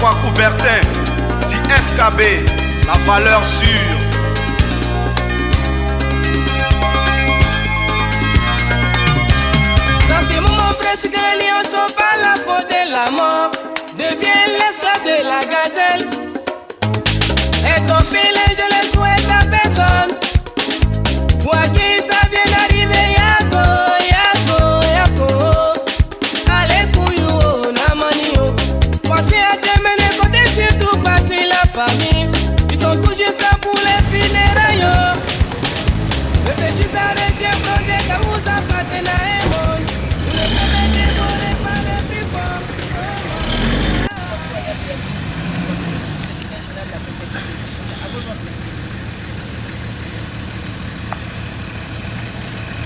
François Coubertin, dit SKB, la valeur sûre. Dans ces moments presque les lions sont pas la faute de la mort, devient l'esclave de la gazelle. Et ton filet, je le souhaite à personne. Quoi qu'il ça vient d'arriver, yako, yako, yako. Allez, couillou, namanio. Pensez à te mener côté, surtout pas sur la famille. Ils sont tout juste là pour les funérailles. Réfléchissez à réussir projet, car vous appartenez à un monde. Vous ne pouvez dévorer par les plus forts.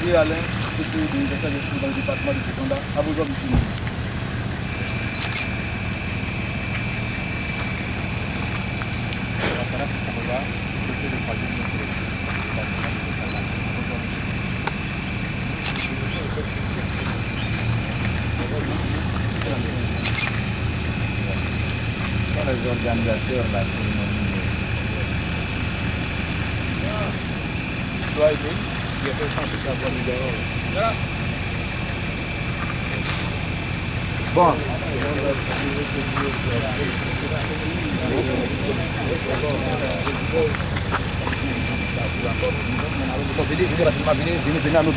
Et Alain, c'était des affaires de dans le département du Seconda, à vos hommes ici. Les organisateurs, la cérémonie. Tu dois aider. Il y a quelqu'un qui a voulu dehors. Bon. Venez à nous.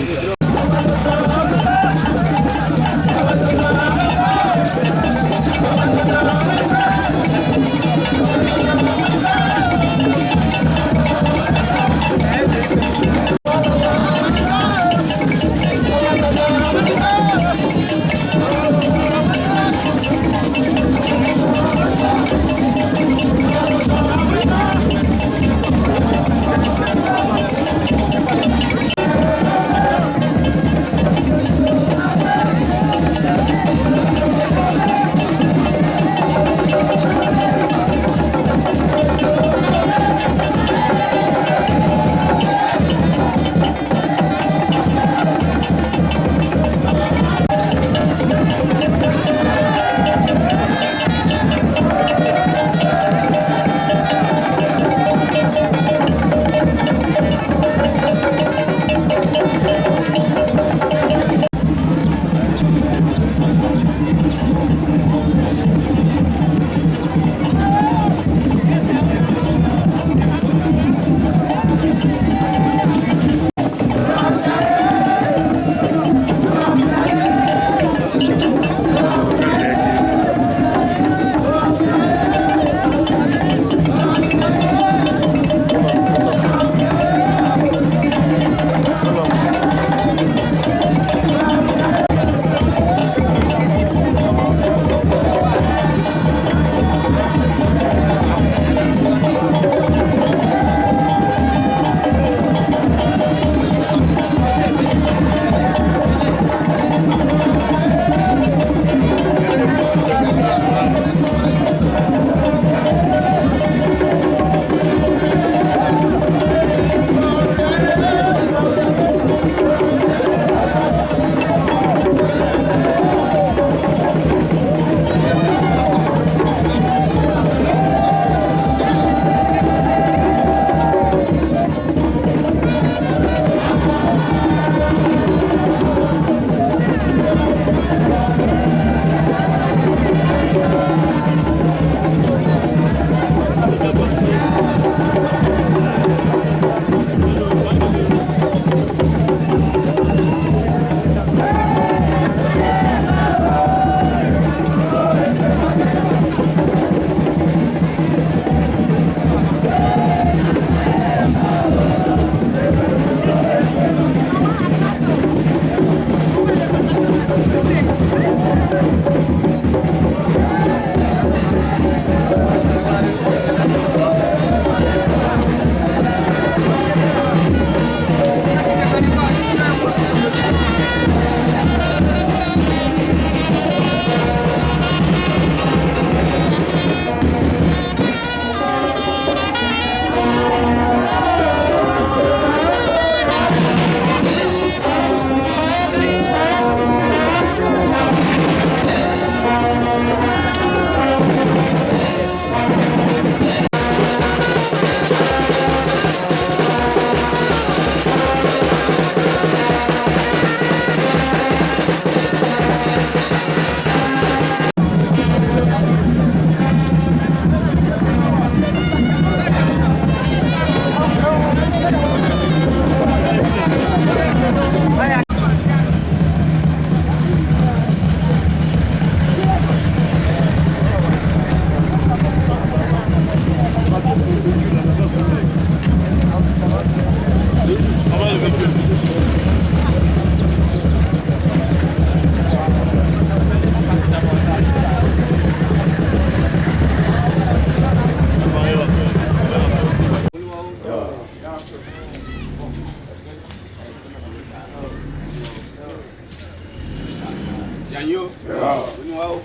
Janyo. Monuau.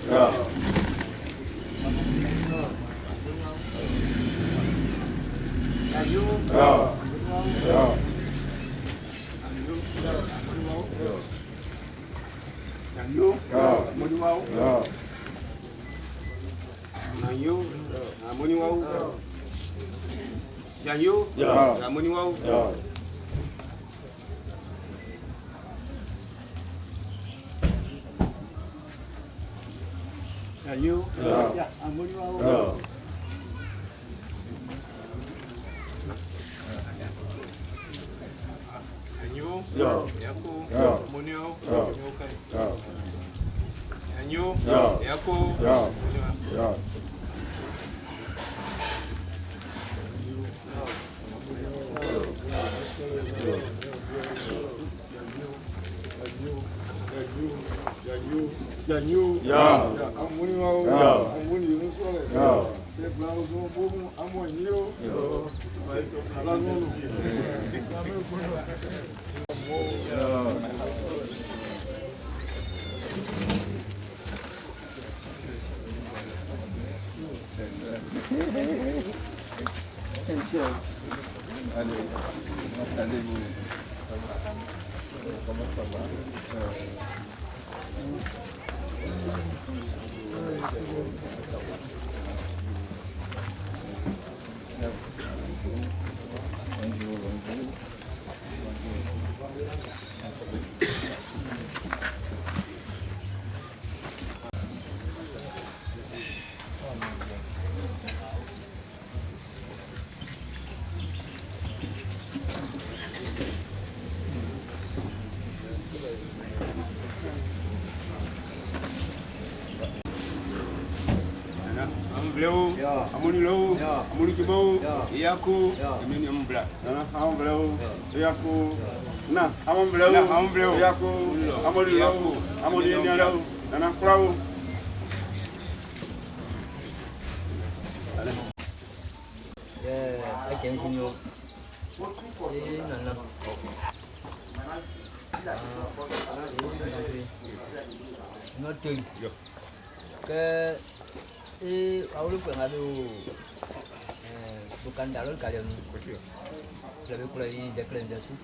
Allez-vous. Comment ça va? Ambleu, amunilou, amunikibou, Yaku, Emini Umbla, Ambleu, Yaku, Na, Ambleu, Yaku, Amulilou, Amulinalo, Nana Crow. I can see you. Not doing. Aku lupa ngadu bukan dalam kalian lebih kurang deklarasi jasu.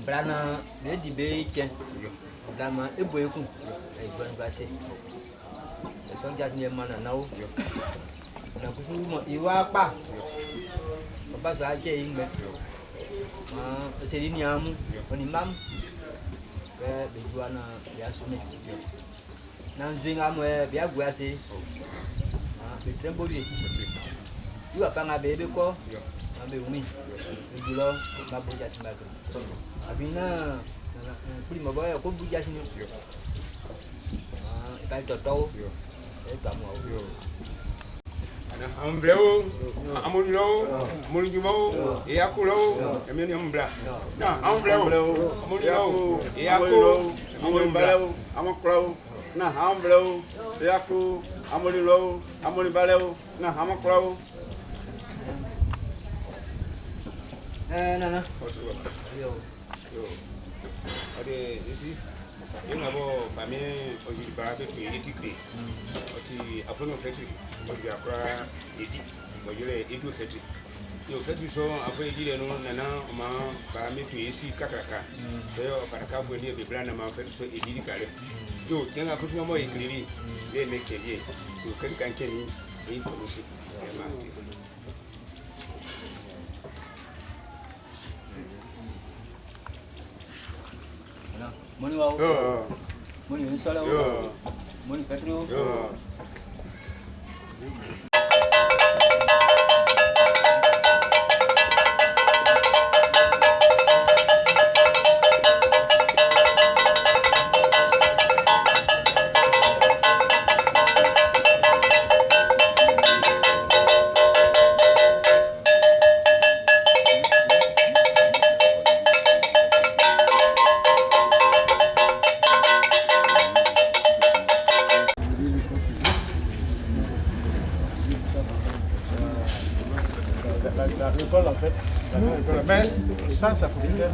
Berana dia di beken, berana ibu aku, ibu bahasa. Soal jasnya mana nau? Nak kusu iwa apa? Apa sahaja ingin. Seri ni amu, penimam ke bijuana biasa ni. Nanti kamu biar gua sih, betul boleh. Juga apa bebe ko, ngabe umi, jual babu jas bagu. Abina, prima boy aku bu jas ni. Ikan toto, kamu au. Ambleu, amunilou, amunikibou, Yaku, Emini Umbla. Na, Ambleu, amunilou, Yaku, Amunibaleu, Amacrow. Na Ambleu, Yaku, Amulilou, Amunibaleu, na Amacrow. Nana. Ada isi, yang apa kami pergi berapa tu etik deh, oti apa nama fetri, pergi apa etik, pergi le itu fetri. Yo fetri so apa etik le no nana ma kami tu isi kakak. Saya pada kafu dia berbela nama fetri so etik kali. Yo jangan aku cuma mau iklibi, dia nak kerja. Yo kan kini ini polisi. Moni wow, moni insala wow, moni petro. L'école en fait Mais ça peut être utilisé.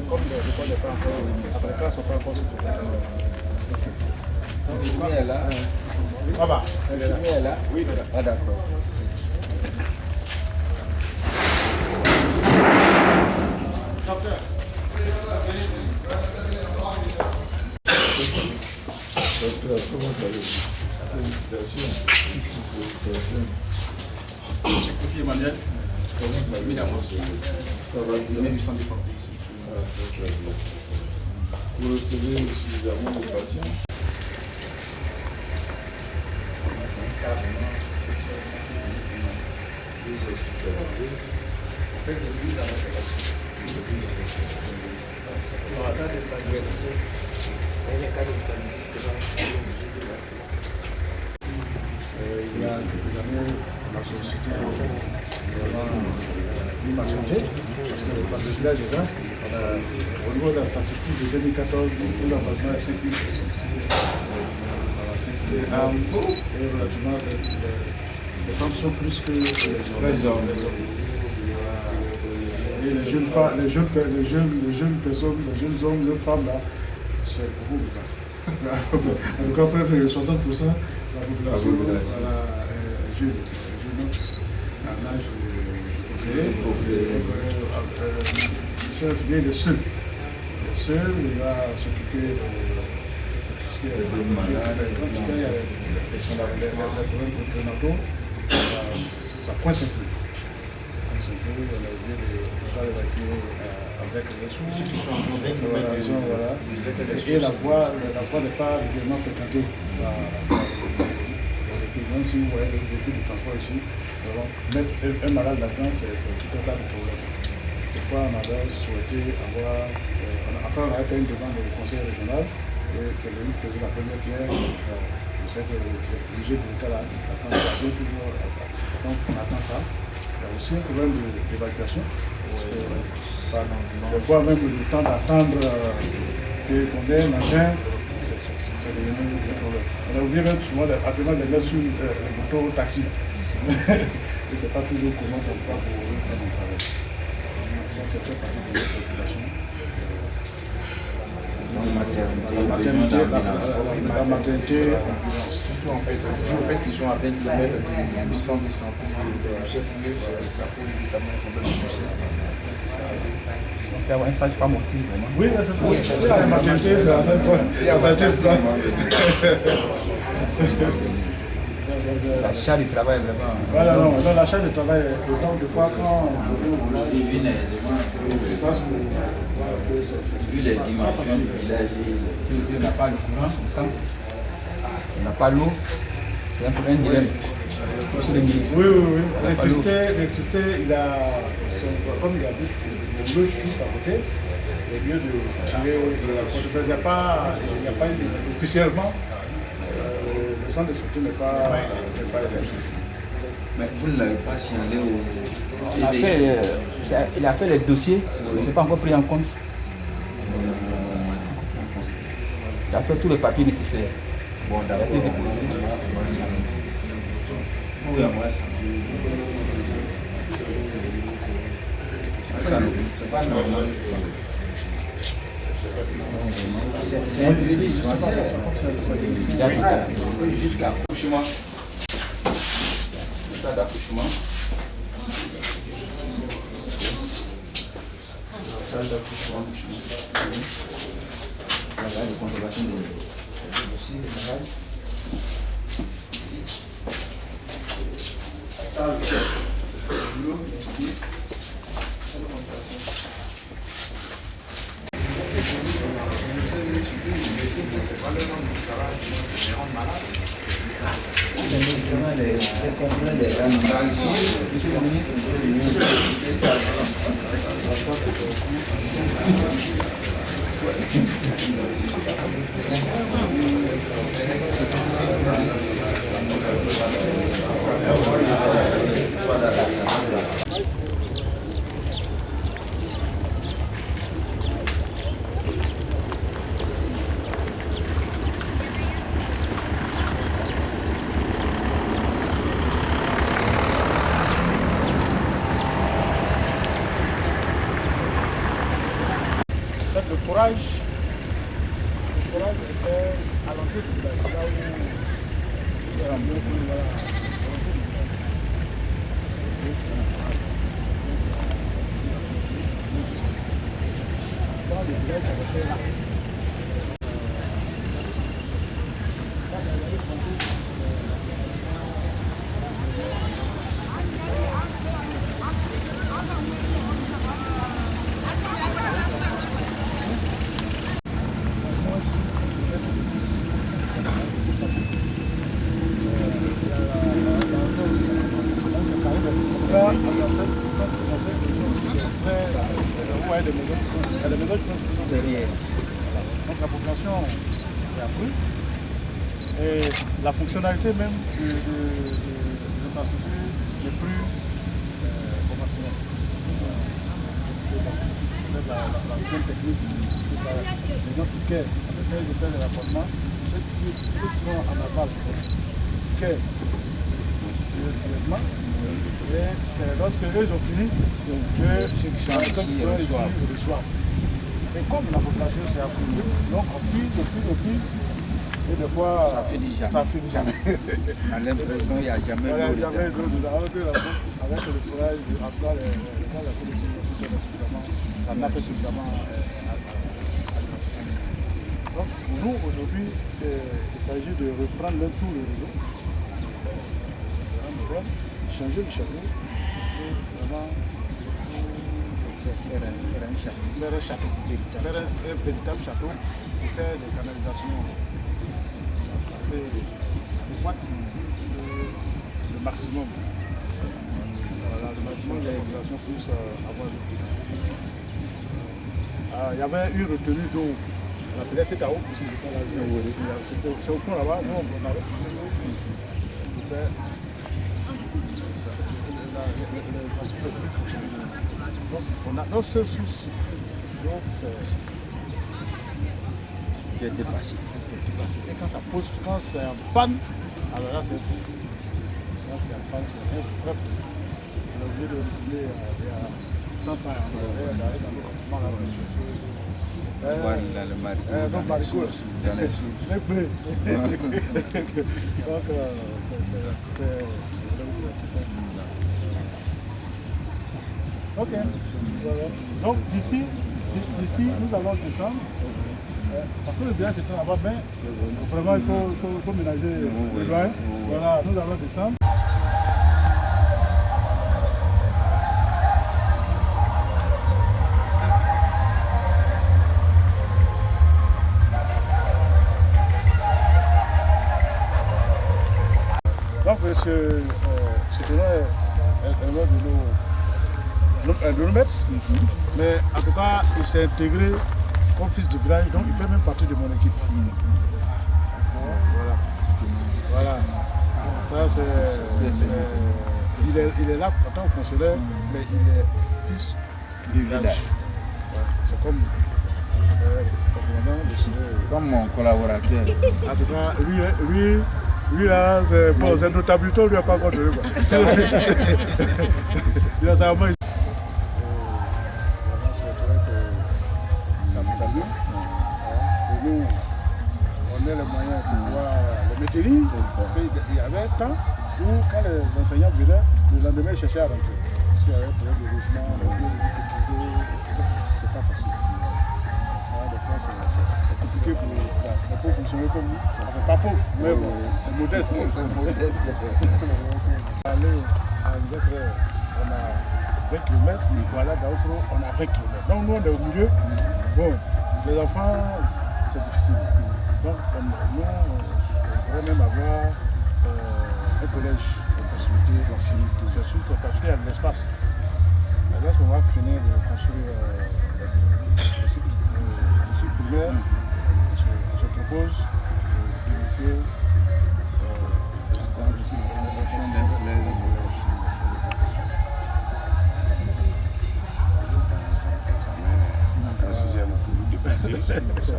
Comme l'école n'est pas encore, après les classes ne sont pas encore suffisantes. Le est là. Ah bah, Le est là. Oui, ah d'accord. Félicitations. Emmanuel. Ça va donner du centre de santé ici. Vous recevez suffisamment de patients. Il y a quelques années, on a sollicité une maternité, parce que dans le village déjà, au niveau de la statistique de 2014, nous avons besoin de 5 000 personnes. Et relativement, les femmes sont plus que les hommes. Et les jeunes femmes, les jeunes personnes, les jeunes hommes, les jeunes femmes là, c'est beaucoup de temps. En tout cas, près de 60% de la population est jeune, en âge procréé. Le seul. Le seul, il va s'occuper de tout ce qui est malade. Quand il y a les problèmes prénataux, ça coince un peu. On a oublié de faire évacuer avec les ressources. Et la voie n'est pas régulièrement fréquentée. Même si vous voyez beaucoup de transport ici, mettre un malade là-dedans, c'est tout un tas de problèmes. C'est pourquoi on avait souhaité avoir. Enfin, on avait fait une demande au conseil régional et que le président de la première pierre. Je sais que c'est obligé de l'État là, ça prend toujours. Donc on attend ça. Il y a aussi un problème d'évacuation. Des fois même le temps d'attendre qu'on ait un engin, c'est devenu un problème. On a oublié même souvent rapidement de mettre sur le moto taxi. Et c'est pas toujours comment on peut pour faire mon travail. Ça c'est fait partie de notre population. La maternité, Surtout en fait, le fait qu'ils sont à 20 km du centre de santé du chef-lieu, ça pose évidemment un problème de souci. Il y a un sage-femme aussi, vraiment. oui, c'est ça. Oui, la maternité, c'est la seule fois. C'est la seule fois. La charge du travail, vraiment. Voilà, non, la charge de travail, autant de fois quand je vais au village, je pense que c'est pas facile. Si on n'a pas le courant, on sent. On n'a pas l'eau, c'est un peu un dilemme. Oui. L'électricité, comme il a dit, le loge juste à côté, il est mieux de tirer. Il n'y a pas officiellement, le centre de santé n'est pas élargi. Mais vous ne l'avez pas signalé au... Il a fait les dossiers, mais ce n'est pas encore pris en compte. Il a fait tous les papiers nécessaires. Bon, d'accord. Oui, moi, ça c'est pas normal. C'est un délit jusqu'à l'accouchement. Jusqu'à l'accouchement. Salle d'accouchement. Voilà, les conservations des dossiers, les malades. Ici. Salle de l'eau, ici. forage était à l'entrée du village, là où donc la population est accrue et la fonctionnalité même de l'infrastructure n'est plus au maximum. La vision technique, les gens qui quittent, après ils font les rapportements, ceux qui sont en aval quittent directement. Et c'est lorsque eux ont fini que ceux qui sont ici reçoivent. Et comme la population s'est accrue, donc on pile, et des fois ça finit jamais. On a l'impression qu'il n'y a jamais d'eau. Avec le forage, après la solution, la nappe est suffisamment alimentée. Donc pour nous aujourd'hui, il s'agit de reprendre tout le réseau, changer le château et vraiment faire un château, faire un véritable château et faire des canalisations assez adéquates, le maximum. Voilà, le maximum de la population puisse avoir le prix. Il y avait une retenue d'eau, on appelait CKO, c'est au fond là-bas, nous on avait fait on a nos seules sources. Donc qui est dépassé. Et quand ça pose, quand c'est en panne, alors là c'est en panne, c'est un vrai problème. On est obligé de retourner il y a 100 ans d'aller dans le campement là. Dans le marigot, dans les sources. Donc c'était ok. Voilà. Donc d'ici nous allons descendre. Parce que le village est là-bas, mais vraiment il faut ménager le loin. Voilà, nous allons descendre. Donc c'est de nous mettre, mais en tout cas il s'est intégré comme fils du village, donc il fait même partie de mon équipe. Voilà. Ça c'est. Il est là en tant que fonctionnaire, mais il est fils du village. C'est comme comme mon collaborateur. En tout cas, lui là, c'est notre buton, lui n'a pas encore donné. Il a sa main. Nous, on a les moyens de pouvoir le métairie, parce qu'il y avait un temps où, quand les enseignants venaient, le lendemain ils cherchaient à rentrer. Parce qu'il y avait des logements, des lieux de vie cotisés, c'est pas facile. Des fois, c'est compliqué pour les pauvres fonctionnaires comme nous. Enfin, pas pauvres, mais bon, c'est modeste. Aller à Nzekre, on a 20 km, voilà, d'Aoukro, on a 20 km. Donc nous, on est au milieu. Bon, les enfants, c'est difficile. Donc, nous, on pourrait même avoir un collège de proximité. C'est juste parce qu'il y a de l'espace. Lorsqu'on va finir de construire le site primaire, je propose d'initier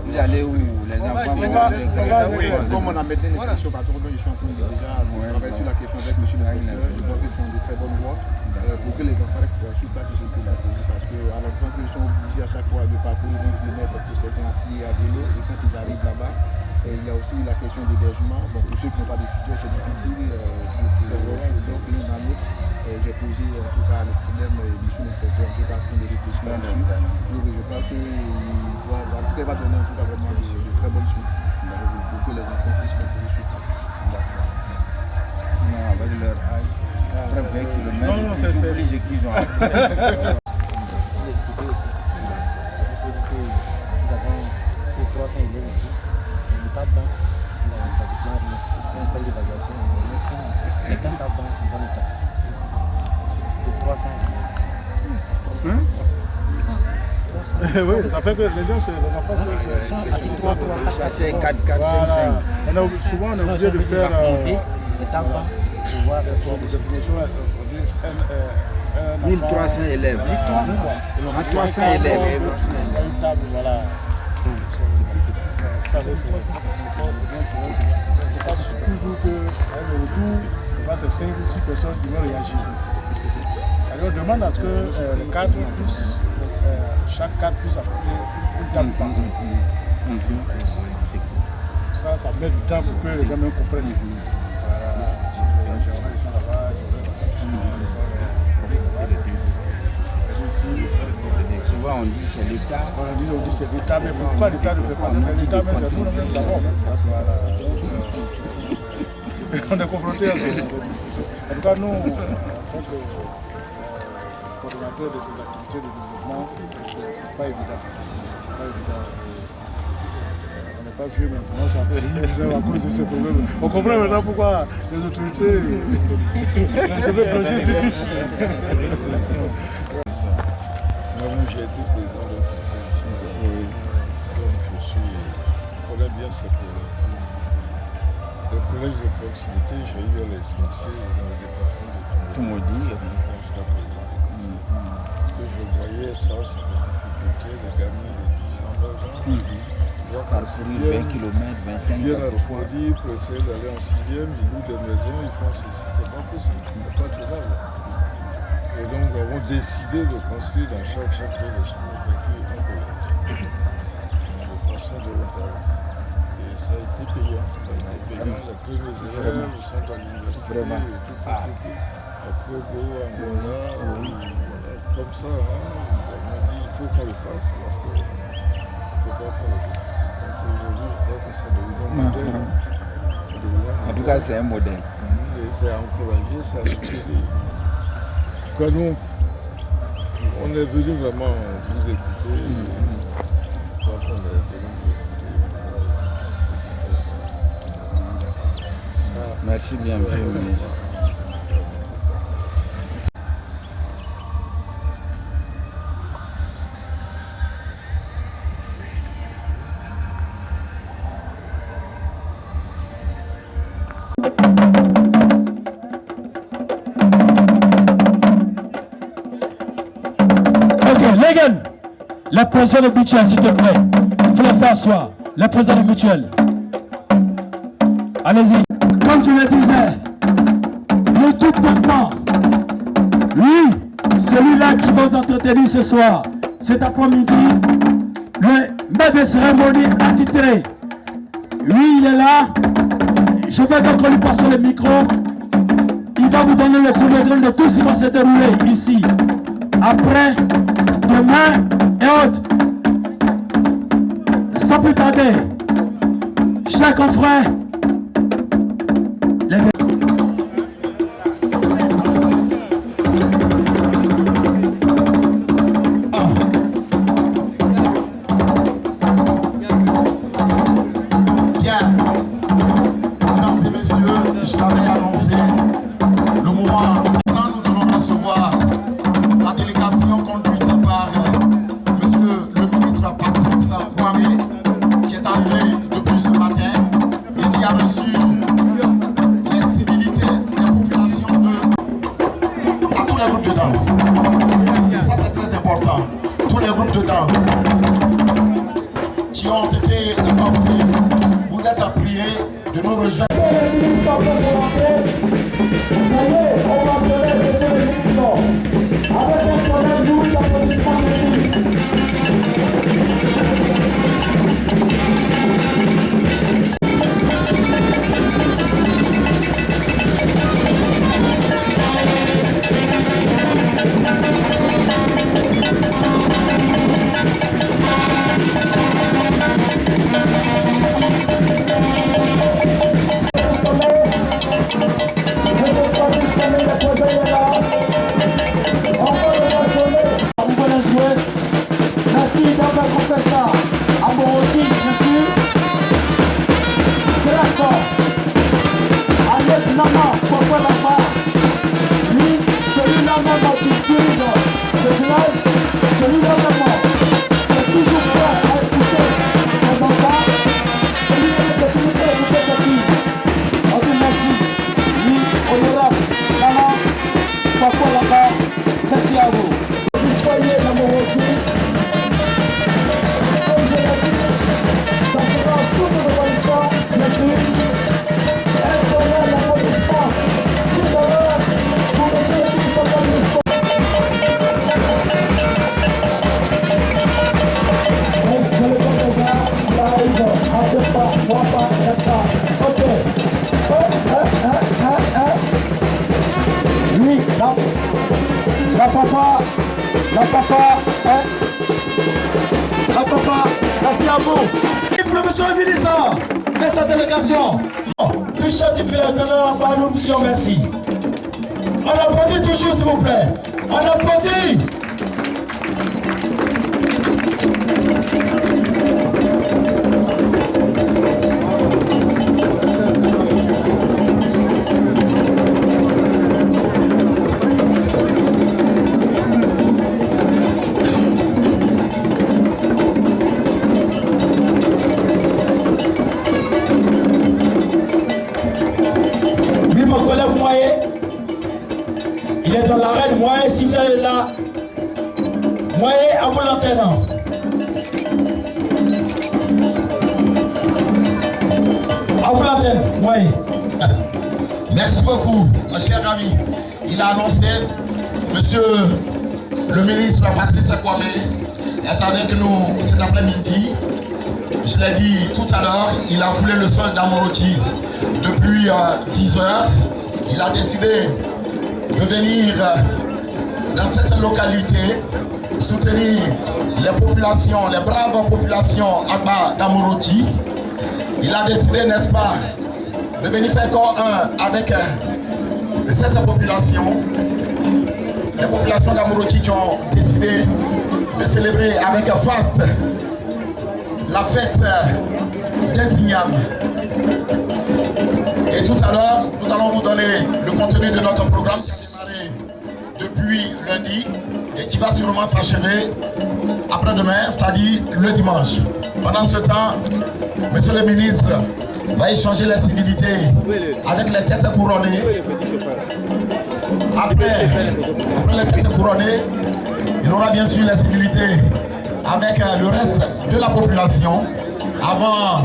Vous allez où? Les enfants comme on a mis des institutions partout, je suis en train de déjà travailler sur la question avec M. l'inspecteur. Je vois que c'est en de très bonne voie. pour que les enfants restent sur place ici pour la série. Parce qu'à l'entrée, ils sont obligés à chaque fois de parcourir 20 km pour certains à pied, à vélo. Et quand ils arrivent là-bas, il y a aussi la question d'hébergement. Bon, pour ceux qui n'ont pas de tuteur, c'est difficile. Donc l'un à l'autre, j'ai posé en tout cas le problème monsieur l'inspecteur, en tout cas en train de réfléchir là-dessus. Donc je crois qu'il va donner en tout cas vraiment de très bonnes suites pour que les enfants puissent concourir sur place ici. Sinon, avec leur âge, après 20 km, ils oublient ce qu'ils ont appris. Les équipés aussi. Nous avons 300 élèves ici. Il n'y a pas de banc. Nous avons pratiquement rien. On fait l'évaluation. On est 50 bancs dans le temps. C'est 300 élèves. Oui, ça fait que les gens, les enfants sont assis 3, 4, 4, 4, 5, 5. Souvent, on est obligé de faire les tampons pour voir ce sont des définitions. 1300 élèves. 300 élèves. Une table, voilà. Ça, c'est toujours que le retour, c'est 5 ou 6 personnes qui vont réagir. Alors, on demande à ce que le cadre puisse, chaque cadre puisse apporter une table par ça met du temps pour que les gens comprennent. Souvent on dit c'est l'État. On dit c'est l'État, mais pourquoi l'État ne fait pas? L'État, mais c'est nous-mêmes savons. On est confrontés à ça. En tout cas, nous, en tant que coordonnateur de ces activités de développement, c'est pas évident. On n'est pas vieux maintenant, ça fait à cause de ces problèmes. On comprend maintenant pourquoi les autorités devaient plonger plus vite. Moi-même, j'ai été président du conseil. Donc, je connais bien ces problèmes. Le collège de proximité, j'ai eu à les initier dans le département de Toumoudi. Parce que je voyais ça, c'est une difficulté, les gamins de 10 ans, 12 ans. Parcourir 20 km, 25 km. Ils viennent à Toumoudi pour essayer d'aller en 6e, ils louent des maisons, ils font ceci, c'est pas possible, c'est pas trouvable. Et donc nous avons décidé de construire dans chaque lieu de secours un collège de façon volontariste. Et ça a été payant. Les premiers élèves sont à l'université, après Go, Angola, comme ça, on a dit il faut qu'on le fasse parce qu'on ne peut pas faire le truc. Donc aujourd'hui, je crois que c'est devenu un modèle. En tout cas, c'est un modèle. Et c'est à encourager, c'est à soutenir. En tout cas, nous, on est venu vraiment vous écouter. Je crois qu'on est venu vous écouter. Merci bien, monsieur le ministre. La présidente de Mutuelle, s'il te plaît. Il faut la faire asseoir. La présidente de Mutuelle. Allez-y. Comme tu le disais, le tout maintenant, lui, celui-là qui va vous entretenir ce soir, cet après-midi, le maître de cérémonie attitré. Lui, il est là. Je vais donc lui passer le micro. Il va vous donner le chronogramme de tout ce qui va se dérouler ici. Après, demain et autres. Sans plus tarder, chers confrères, On va se mettre sur les fort. Avec un problème, nous applaudissons, merci à vous. Et pour le monsieur le ministre et sa délégation, du chef du village de l'Arba, nous vous disons merci. On applaudit toujours, s'il vous plaît. On applaudit. Il est dans l'arène, Moye, si vous êtes là, Moye, à vous l'antenne. À vous l'antenne, Moye. Merci beaucoup, mon cher ami. Il a annoncé, monsieur le ministre Patrice Kwame est avec nous cet après-midi. Je l'ai dit tout à l'heure, il a foulé le sol d'Amoroti depuis 10 heures. Il a décidé de venir dans cette localité soutenir les populations, les braves populations Agba d'Amoroti. Il a décidé, n'est-ce pas, de venir faire corps un avec cette population. Les populations d'Amoroti qui ont décidé de célébrer avec faste la fête des Ignames. Et tout à l'heure, nous allons vous donner le contenu de notre programme qui a démarré depuis lundi et qui va sûrement s'achever après-demain, c'est-à-dire le dimanche. Pendant ce temps, monsieur le ministre va échanger les civilités avec les têtes couronnées. Après les têtes couronnées, il aura bien sûr les civilités avec le reste de la population avant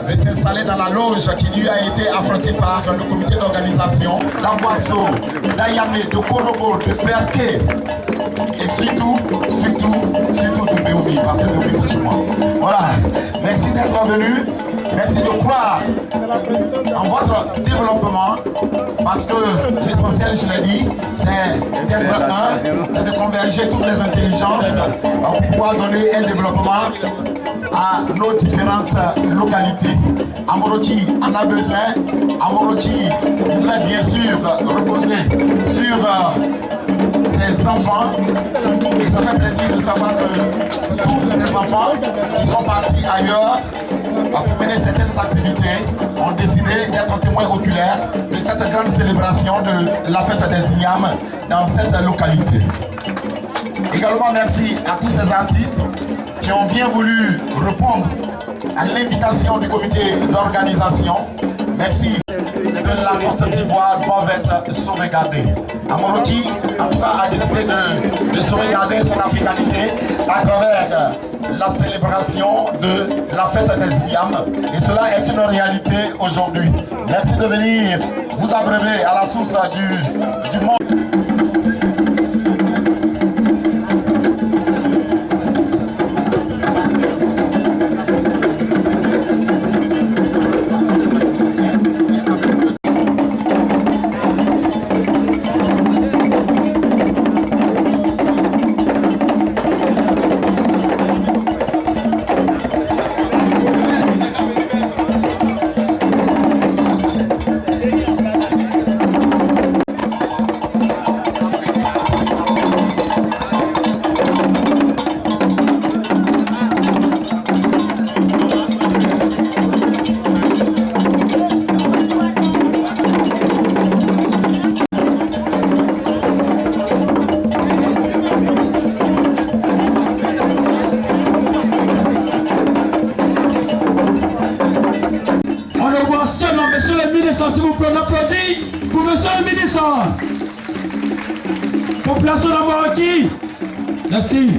de s'installer dans la loge qui lui a été affrontée par le comité d'organisation d'Amboiseau, d'Ayamé, de Korobo, de Ferké et surtout de Béoumi, parce que Béoumi c'est chez moi. Voilà, merci d'être venu, merci de croire en votre développement, parce que l'essentiel, je l'ai dit, c'est d'être un, c'est de converger toutes les intelligences pour pouvoir donner un développement à nos différentes localités. Amoroti en a besoin. Amoroti voudrait bien sûr reposer sur ses enfants. Et ça fait plaisir de savoir que tous ces enfants qui sont partis ailleurs pour mener certaines activités ont décidé d'être témoins oculaires de cette grande célébration de la fête des Ignames dans cette localité. Également merci à tous ces artistes qui ont bien voulu répondre à l'invitation du comité d'organisation. Merci de la Côte d'Ivoire doivent être sauvegardés. Amoroti, en tout cas, a décidé de sauvegarder son africanité à travers la célébration de la fête des Ignames. Et cela est une réalité aujourd'hui. Merci de venir vous abreuver à la source du monde. ministre, s'il vous plaît, on applaudit pour monsieur le ministre. Population d'Amoroti. Merci.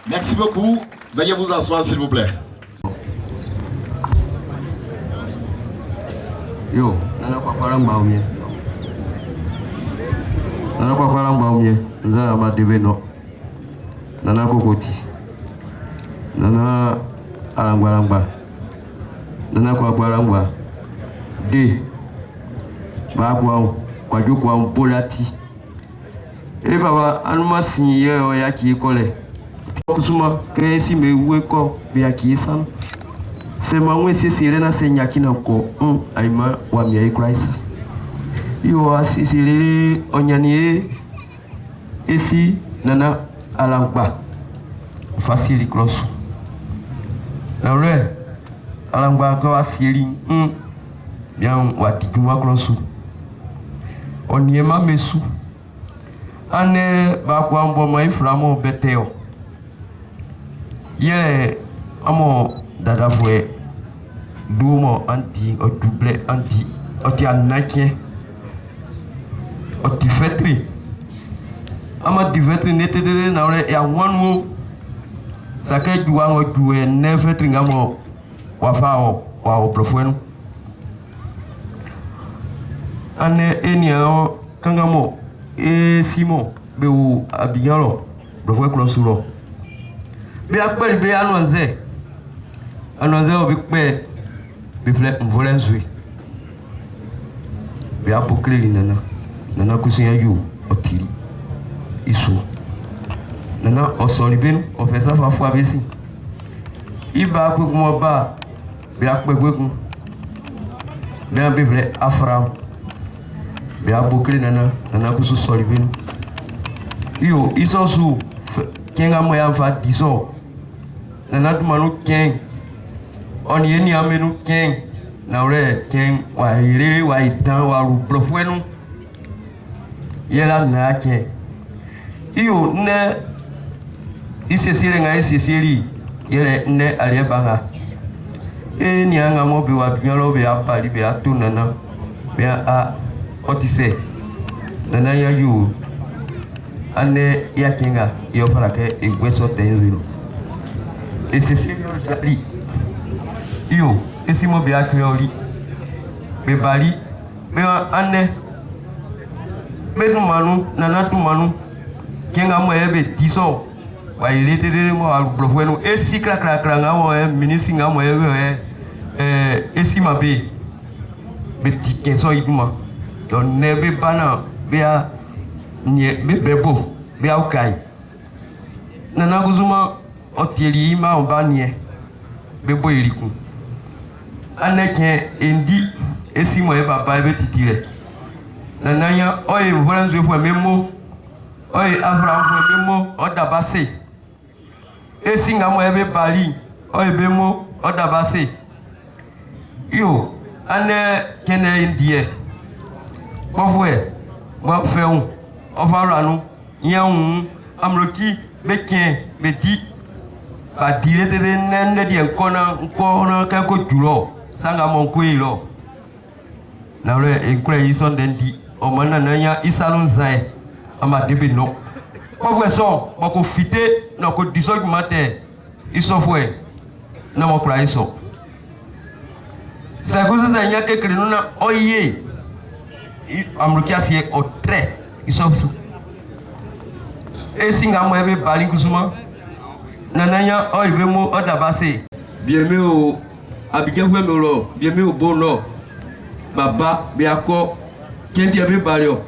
Merci beaucoup. Veuillez vous asseoir, s'il vous plaît. Yo, nana kwa kwa lamba umye. Nana kwa kwa lamba umye. Nza ma deveno. Nana kokoti. Nana alangwa. Nana kwa lamba. De. Ba kwa jukwa mpolati. E baba anuma sinye yo yaki kole. Kusuma kesi me weko biaki san. Se mangwe se sirena se nyakina ko aima wa miai Christ. Yo asisirele onyanie esi nana alangba. Facile cross. Na re alangba ko asiri bien wati kuma cross. Oniema mesu. Ane ba kwa mbo mai flamo beteo. Yele amo dada fwe dumo anti o double anti oti anakien oti fetri ama di fetri netede na ore ya wanu sake juwa ngo juwe ne fetri ngamo wafa o profenu ane enio kangamo simo be o abigalo profwe klosuro be akpeli be anonze obi pe be fle mvolenzwe be apokleli nana kusinya yu otiri isu nana osolibenu ofesa fa fu abesi iba ko mo ba be akpegbegun be fle afra Bia bokle nana kusu solibenu. Yo, iso su kenga moya va 10 ans. Nana dumanu keng. On yeni amenu keng. Na ore keng wa irere wa idan wa rubrofwenu. Yela na keng. Yo ne isesire nga isesiri yele ne alebanga. Ni anga mo be wa biolo be apali be atunana. Be a otise. Nana ya yu ane ya kinga yo para ke igweso tenzilo ese jali yo esi mo be akrioli be bali be ane be no manu nana tu manu kinga mo ebe diso wa ilete de mo alblofwenu esi kra nga mo minisi nga mo ebe esi mabe be tikenso iduma don nebe bana be a nye bebo be aukai nana guzuma otieli ma obanie bebo iriku aneke endi esi mo e baba ebe titire nana ya oye volanzo fo memo oye afra fo memo odabase esi nga mo ebe bali oye bemo odabase yo ane kene indie bofwe bo feun ofaranu yan amroki beken beti ba direte de nende di nkona ka ko julo sanga mon ko ilo na le enkure ison dendi o mana na ya isalon zai ama debe no bofwe so boko fite no ko diso mate isofwe na mo kra iso sa ko za nya ke krenu na oye amroki asie o tre isofu esinga mo ebe bali kusuma nananya o ibe mo odabase bieme o abike fwe me lo bieme o bono baba bi akọ kendi ebe bali o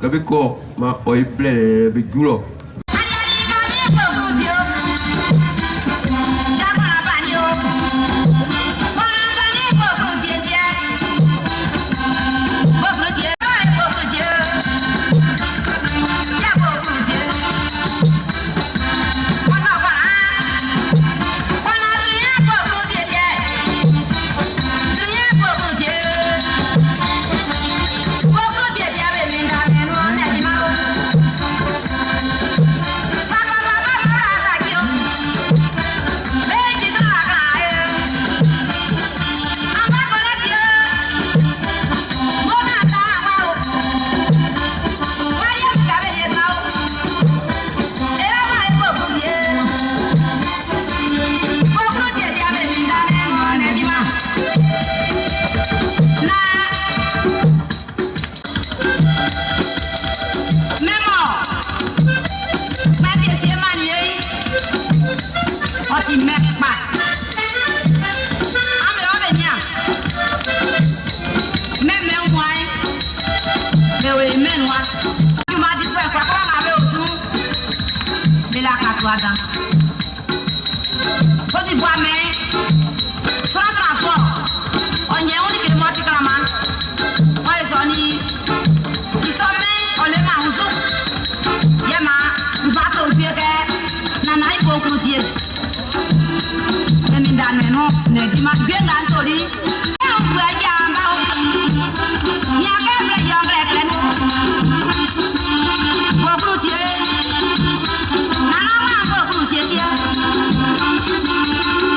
kabe ko ma o ible be gulo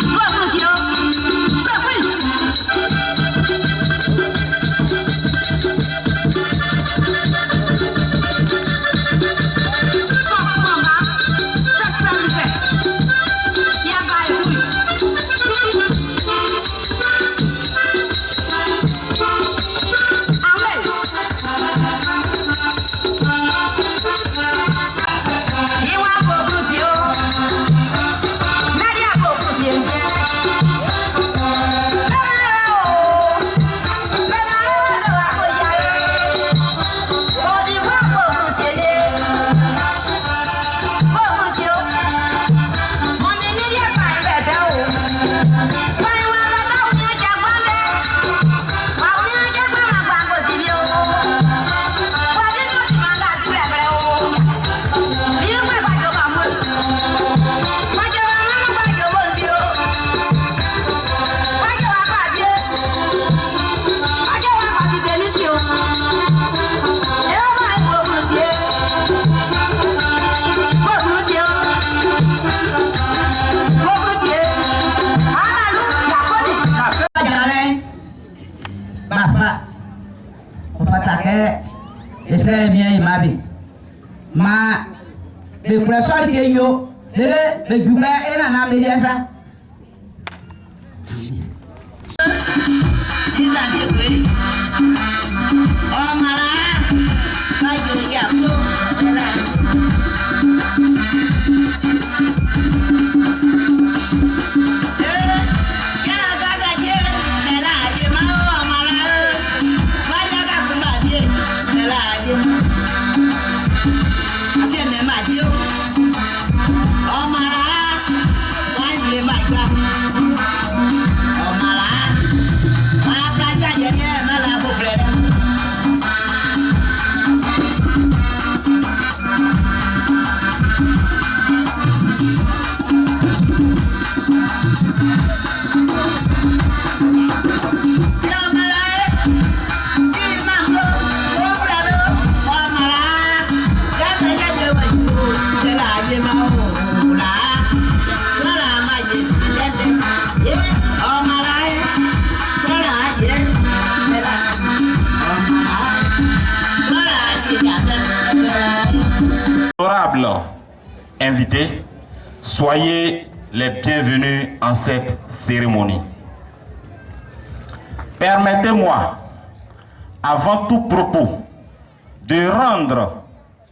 Go c'est bien Mabi. Ma le professeur qui est yo, le juga et la média ça. Oh malade, pas de garçon. Invités, soyez les bienvenus en cette cérémonie. Permettez-moi, avant tout propos, de rendre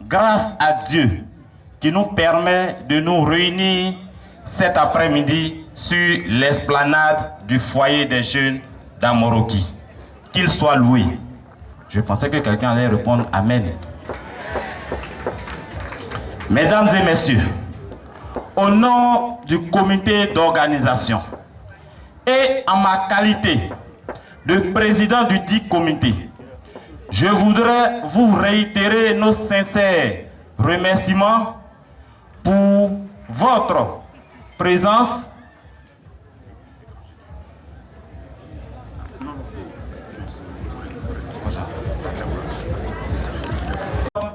grâce à Dieu qui nous permet de nous réunir cet après-midi sur l'esplanade du foyer des jeunes d'Amoroki. Qu'il soit loué. Je pensais que quelqu'un allait répondre Amen. Mesdames et messieurs, au nom du comité d'organisation et en ma qualité de président du dit comité, je voudrais vous réitérer nos sincères remerciements pour votre présence,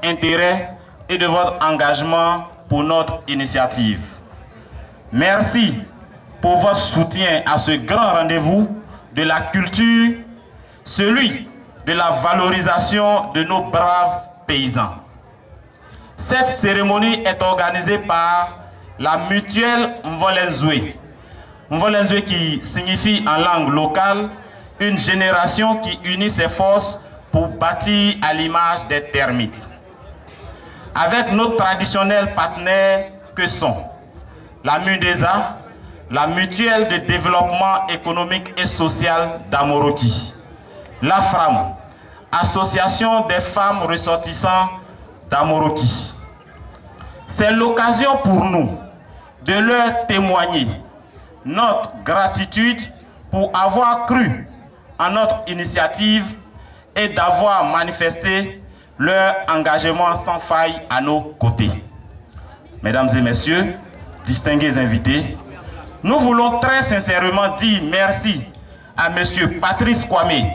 intérêt et de votre engagement pour notre initiative. Merci pour votre soutien à ce grand rendez-vous de la culture, celui de la valorisation de nos braves paysans. Cette cérémonie est organisée par la mutuelle Mvolenzwe. Mvolenzwe qui signifie en langue locale une génération qui unit ses forces pour bâtir à l'image des termites. Avec nos traditionnels partenaires que sont la MUDESA, la Mutuelle de développement économique et social d'Amoroki, l'AFRAM, Association des femmes ressortissants d'Amoroki. C'est l'occasion pour nous de leur témoigner notre gratitude pour avoir cru en notre initiative et d'avoir manifesté leur engagement sans faille à nos côtés. Mesdames et messieurs, distingués invités, nous voulons très sincèrement dire merci à M. Patrice Kwame,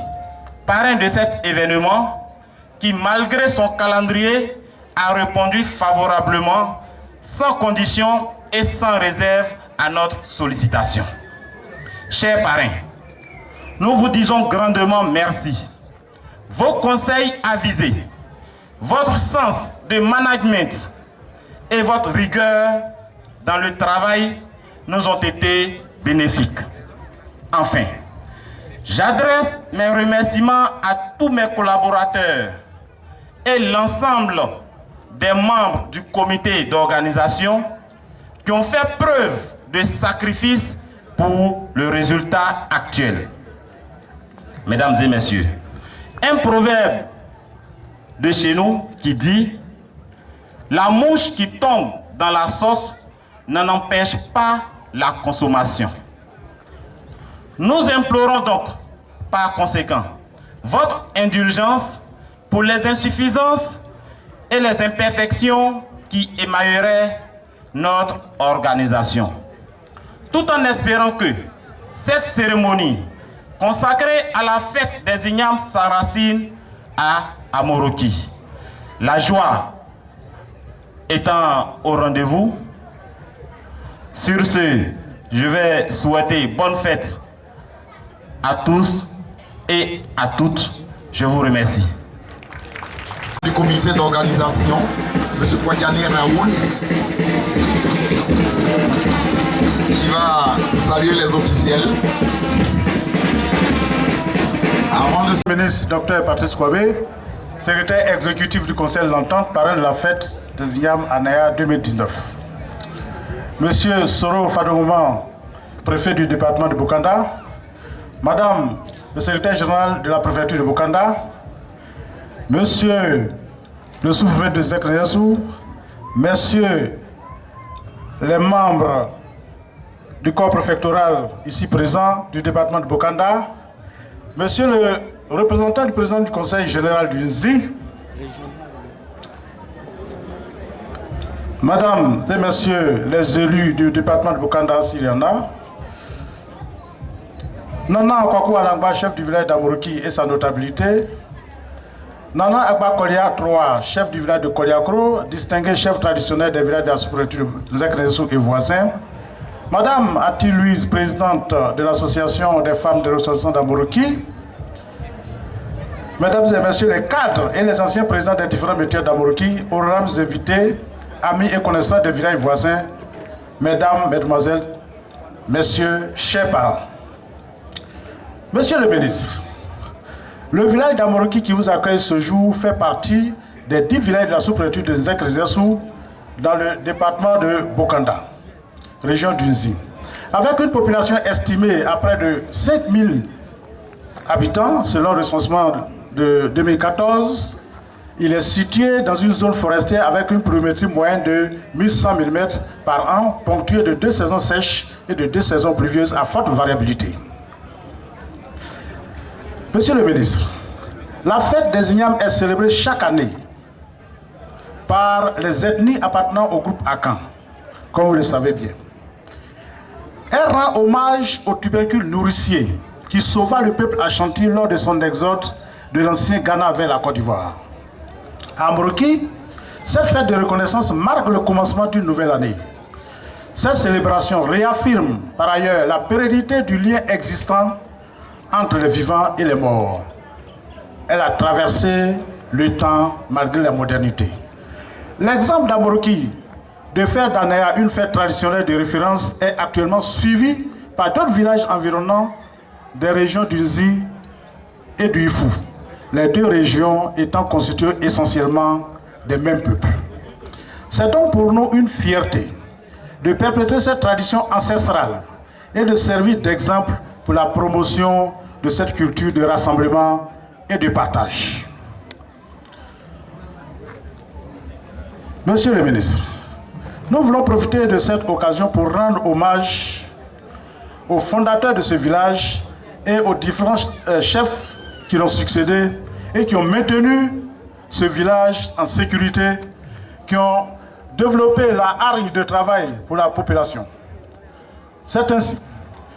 parrain de cet événement, qui malgré son calendrier a répondu favorablement, sans condition et sans réserve à notre sollicitation. Chers parrains, nous vous disons grandement merci. Vos conseils avisés, votre sens de management et votre rigueur dans le travail nous ont été bénéfiques. Enfin, j'adresse mes remerciements à tous mes collaborateurs et l'ensemble des membres du comité d'organisation qui ont fait preuve de sacrifice pour le résultat actuel. Mesdames et messieurs, un proverbe de chez nous qui dit « La mouche qui tombe dans la sauce n'en empêche pas la consommation ». Nous implorons donc par conséquent votre indulgence pour les insuffisances et les imperfections qui émailleraient notre organisation, tout en espérant que cette cérémonie consacrée à la fête des ignames s'enracine à Amoroki. La joie étant au rendez-vous, sur ce, je vais souhaiter bonne fête à tous et à toutes. Je vous remercie. du comité d'organisation, M. Kouadiané Raoul, qui va saluer les officiels. Avant le ministre Dr Patrice Kouabé, secrétaire exécutif du Conseil de l'Entente, parrain de la fête des Ignam Anaya 2019. Monsieur Soro Fadouman, préfet du département de Bokanda, Madame le secrétaire général de la préfecture de Bokanda, Monsieur le sous-préfet de Zek-Riassou, Messieurs les membres du corps préfectoral ici présent du département de Bokanda, Monsieur le représentant du président du Conseil général du NZI, Mesdames et Messieurs les élus du département de Bokanda, s'il y en a, Nana Akwaku Alangba, chef du village d'Amoroki et sa notabilité, Nana Akba Kolia III, chef du village de Koliakro, distingué chef traditionnel des villages de la sous-préfecture de Zek-Riassou et voisins, Madame Ati Louise, présidente de l'association des femmes de ressortissants d'Amoroki, Mesdames et Messieurs les cadres et les anciens présidents des différents métiers d'Amoroki, honorables invités, amis et connaissants des villages voisins, Mesdames, Mesdemoiselles, Messieurs, chers parents. Monsieur le ministre, le village d'Amoroki qui vous accueille ce jour fait partie des 10 villages de la sous-préfecture de Zek-Riassou dans le département de Bokanda, région d'Unzi. Avec une population estimée à près de 5000 habitants, selon le recensement de 2014, il est situé dans une zone forestière avec une pluviométrie moyenne de 1100 mm par an, ponctuée de 2 saisons sèches et de 2 saisons pluvieuses à forte variabilité. Monsieur le ministre, la fête des Ignam est célébrée chaque année par les ethnies appartenant au groupe Akan, comme vous le savez bien. Elle rend hommage au tubercule nourricier qui sauva le peuple Ashanti lors de son exode de l'ancien Ghana vers la Côte d'Ivoire. À Amoroki, cette fête de reconnaissance marque le commencement d'une nouvelle année. Cette célébration réaffirme par ailleurs la pérennité du lien existant entre les vivants et les morts. Elle a traversé le temps malgré la modernité. L'exemple d'Amoroki de faire d'Anaya une fête traditionnelle de référence est actuellement suivi par d'autres villages environnants des régions du Zi et du Ifou, les deux régions étant constituées essentiellement des mêmes peuples. C'est donc pour nous une fierté de perpétuer cette tradition ancestrale et de servir d'exemple pour la promotion de cette culture de rassemblement et de partage. Monsieur le ministre, nous voulons profiter de cette occasion pour rendre hommage aux fondateurs de ce village et aux différents chefs qui l'ont succédé et qui ont maintenu ce village en sécurité, qui ont développé la hargne de travail pour la population. C'est ainsi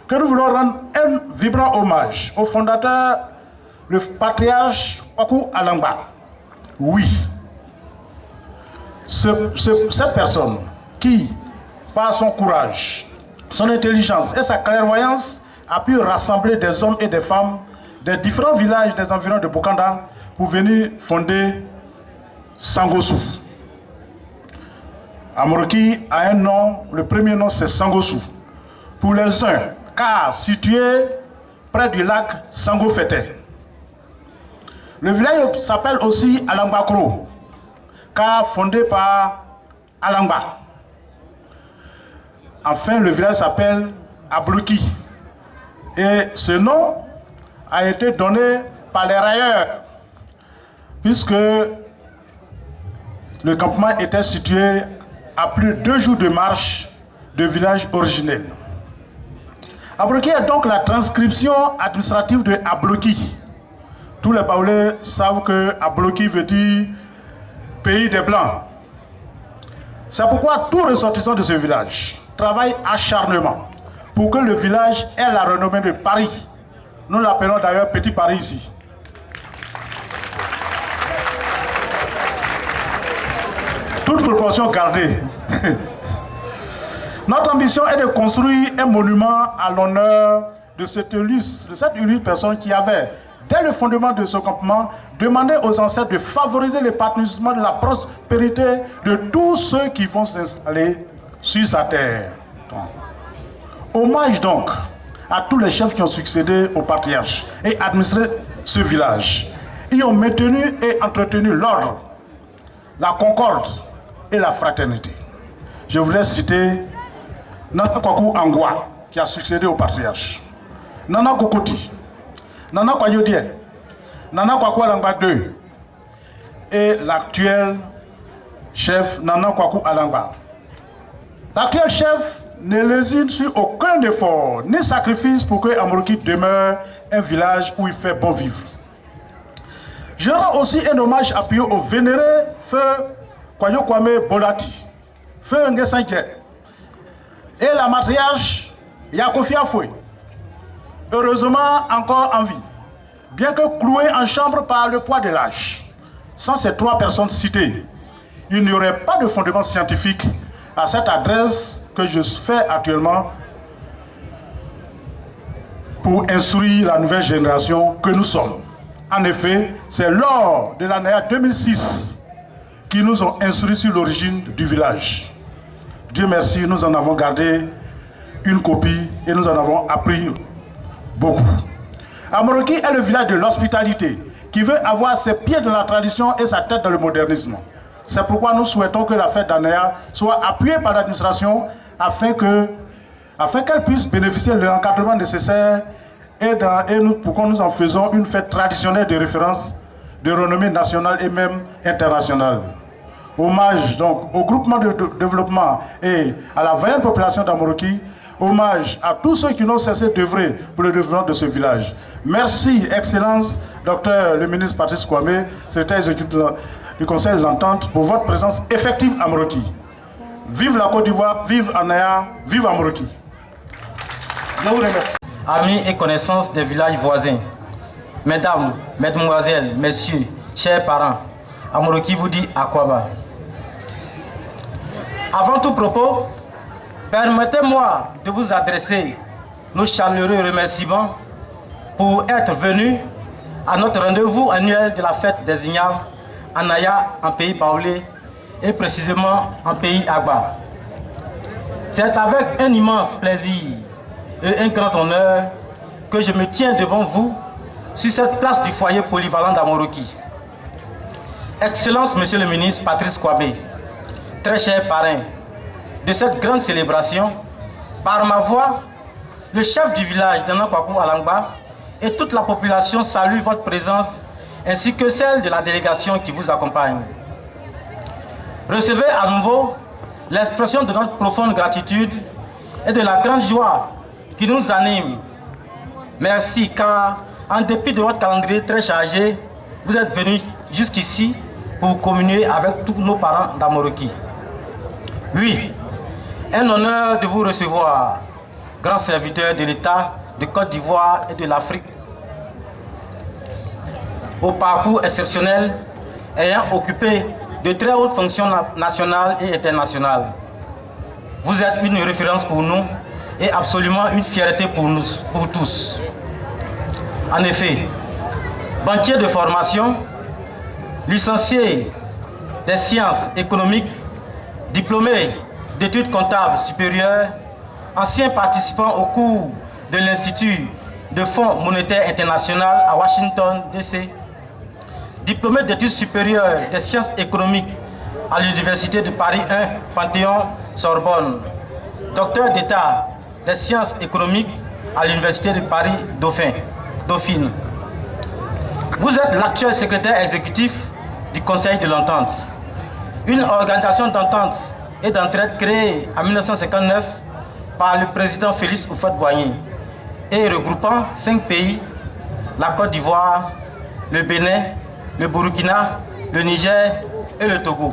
que nous voulons rendre un vibrant hommage au fondateur, le patriarche Kwaku Alangba. Oui, cette personne qui, par son courage, son intelligence et sa clairvoyance, a pu rassembler des hommes et des femmes des différents villages des environs de Bokanda pour venir fonder Sangossou. Amoroki a un nom, le premier nom c'est Sangossou. Pour les uns, car situé près du lac Sangofete. Le village s'appelle aussi Alangba-Kro, car fondé par Alangba. Enfin, le village s'appelle Abloki. Et ce nom a été donné par les railleurs, puisque le campement était situé à plus de 2 jours de marche du village originel. Abloki est donc la transcription administrative de Abloki. Tous les Baoulés savent que Abloki veut dire pays des Blancs. C'est pourquoi tout ressortissant de ce village travaille acharnement pour que le village ait la renommée de Paris. Nous l'appelons d'ailleurs Petit Paris ici. Toute proportion gardée. Notre ambition est de construire un monument à l'honneur de cette illustre personne qui avait dès le fondement de ce campement, demandé aux ancêtres de favoriser l'épanouissement de la prospérité de tous ceux qui vont s'installer sur sa terre. Hommage donc à tous les chefs qui ont succédé au patriarche et administré ce village. Ils ont maintenu et entretenu l'ordre, la concorde et la fraternité. Je voudrais citer Nana Kwaku Angwa, qui a succédé au patriarche, Nana Kokoti, Nana Kwayodie, Nana Kwaku Alangba II et l'actuel chef Nana Kwaku Alangba. L'actuel chef ne lésine sur aucun effort ni sacrifice pour que Amoroki demeure un village où il fait bon vivre. Je rends aussi un hommage appuyé au vénéré Feu Kwayo Kwame Bolati, Feu Ngesanke et la matriarche Yakofi Afoué, heureusement encore en vie, bien que clouée en chambre par le poids de l'âge. Sans ces trois personnes citées, il n'y aurait pas de fondement scientifique à cette adresse que je fais actuellement pour instruire la nouvelle génération que nous sommes. En effet, c'est lors de l'année 2006 qu'ils nous ont instruits sur l'origine du village. Dieu merci, nous en avons gardé une copie et nous en avons appris beaucoup. Amoroki est le village de l'hospitalité qui veut avoir ses pieds dans la tradition et sa tête dans le modernisme. C'est pourquoi nous souhaitons que la fête d'Anaya soit appuyée par l'administration afin qu'elle puisse bénéficier de l'encadrement nécessaire pour que nous en faisons une fête traditionnelle de référence de renommée nationale et même internationale. Hommage donc au groupement de développement et à la vaillante population d'Amoroki. Hommage à tous ceux qui n'ont cessé d'œuvrer pour le développement de ce village. Merci, Excellence, Docteur le ministre Patrice Kwame, secrétaire exécutif du Conseil de l'Entente, pour votre présence effective à Amoroki. Vive la Côte d'Ivoire, vive Anaya, vive Amoroki. Je vous remercie. Amis et connaissances des villages voisins, mesdames, mesdemoiselles, messieurs, chers parents, Amoroki vous dit Akwaba. Avant tout propos, permettez-moi de vous adresser nos chaleureux remerciements pour être venus à notre rendez-vous annuel de la fête des Ignames en Naya, en pays Baoulé, et précisément en pays Agba. C'est avec un immense plaisir et un grand honneur que je me tiens devant vous sur cette place du foyer polyvalent d'Amoroki. Excellence, Monsieur le ministre Patrice Kwame, très cher parrain de cette grande célébration, par ma voix, le chef du village d'Nana Kwaku Alangba et toute la population salue votre présence ainsi que celle de la délégation qui vous accompagne. Recevez à nouveau l'expression de notre profonde gratitude et de la grande joie qui nous anime. Merci car, en dépit de votre calendrier très chargé, vous êtes venus jusqu'ici pour communier avec tous nos parents d'Amoroki. Oui, un honneur de vous recevoir, grand serviteur de l'État de Côte d'Ivoire et de l'Afrique, au parcours exceptionnel, ayant occupé de très hautes fonctions nationales et internationales. Vous êtes une référence pour nous et absolument une fierté pour nous, pour tous. En effet, banquier de formation, licencié des sciences économiques, diplômé d'études comptables supérieures, ancien participant au cours de l'Institut de Fonds monétaire international à Washington, D.C., diplômé d'études supérieures des sciences économiques à l'Université de Paris 1, Panthéon-Sorbonne, docteur d'État des sciences économiques à l'Université de Paris Dauphine. Vous êtes l'actuel secrétaire exécutif du Conseil de l'Entente, une organisation d'entente et d'entraide créée en 1959 par le président Félix Houphouët-Boigny et regroupant 5 pays, la Côte d'Ivoire, le Bénin, le Burkina, le Niger et le Togo.